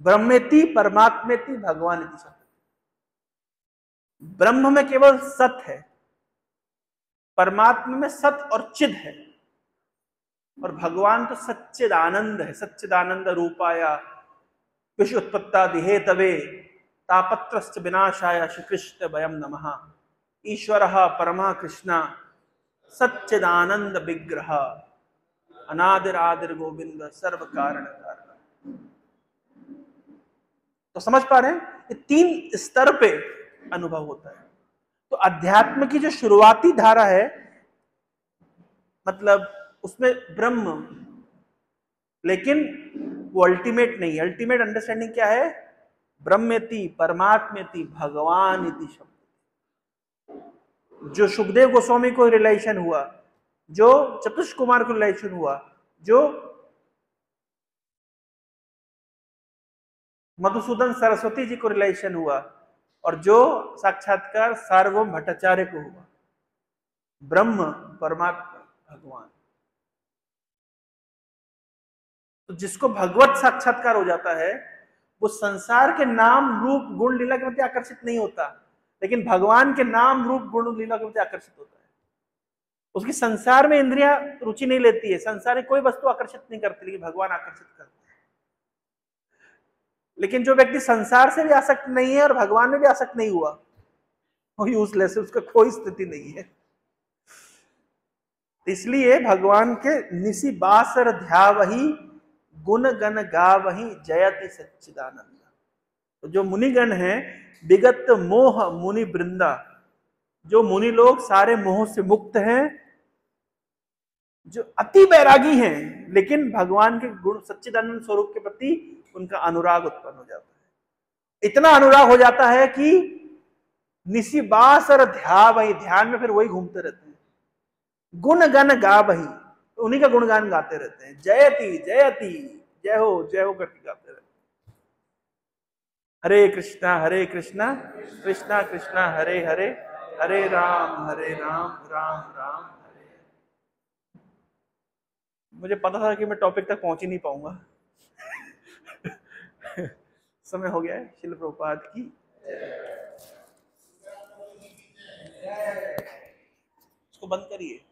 ब्रह्मेति परमात्मेति भगवानेति सत्य। ब्रह्म में केवल सत है, परमात्मा में सत और चिद है, और भगवान तो सच्चिदानंद है। सच्चिदानंद रूपाया विश्व उत्पत्ति हेतवे तापत्रश्च विनाशाय श्री कृष्ण वयम नमः। ईश्वरः परमा कृष्ण सच्चिदानंद विग्रह अनादिर आदिर गोविंद सर्व कारण कारण। तो समझ पा रहे हैं, ये तीन स्तर पे अनुभव होता है। तो अध्यात्म की जो शुरुआती धारा है, मतलब उसमें ब्रह्म, लेकिन वो अल्टीमेट नहीं। अल्टीमेट अंडरस्टैंडिंग क्या है? ब्रह्मेति परमात्मेति भगवान इति शब्द। जो सुखदेव गोस्वामी को रिलेशन हुआ, जो चतुष कुमार को रिलेशन हुआ, जो मधुसूदन सरस्वती जी को रिलेशन हुआ, और जो साक्षात्कार सार्वभौम भट्टाचार्य को हुआ, ब्रह्म परमात्मा भगवान। तो जिसको भगवत साक्षात्कार हो जाता है, वो संसार के नाम रूप गुण लीला के प्रति आकर्षित नहीं होता, लेकिन भगवान के नाम रूप गुण लीला के प्रति आकर्षित होता है। उसकी संसार में इंद्रियां रुचि नहीं लेती है, संसार में कोई वस्तु आकर्षित नहीं करती, लेकिन भगवान आकर्षित करते हैं। लेकिन जो व्यक्ति संसार से भी आसक्त नहीं है और भगवान में भी आसक्त नहीं हुआ, वो यूजलेस है, उसका कोई स्थिति नहीं है। इसलिए भगवान के निसी बासर ध्यावही गुण गण गावही जयति सच्चिदानंद। तो जो मुनिगण हैं, विगत मोह मुनि वृंदा, जो मुनि लोग सारे मोह से मुक्त हैं, जो अति वैरागी हैं, लेकिन भगवान के गुण सच्चिदानंद स्वरूप के प्रति उनका अनुराग उत्पन्न हो जाता है। इतना अनुराग हो जाता है कि निसी बासर ध्यावही, ध्यान में फिर वही घूमते रहते हैं। गुण गण गावही, उन्हीं का गुणगान गाते रहते हैं। जयति जयति, जय हो करके गाते रहते हैं। हरे कृष्णा कृष्णा कृष्णा हरे हरे, हरे राम राम राम हरे। मुझे पता था कि मैं टॉपिक तक पहुंच ही नहीं पाऊंगा। समय हो गया है। श्रील प्रभुपाद की इसको बंद करिए।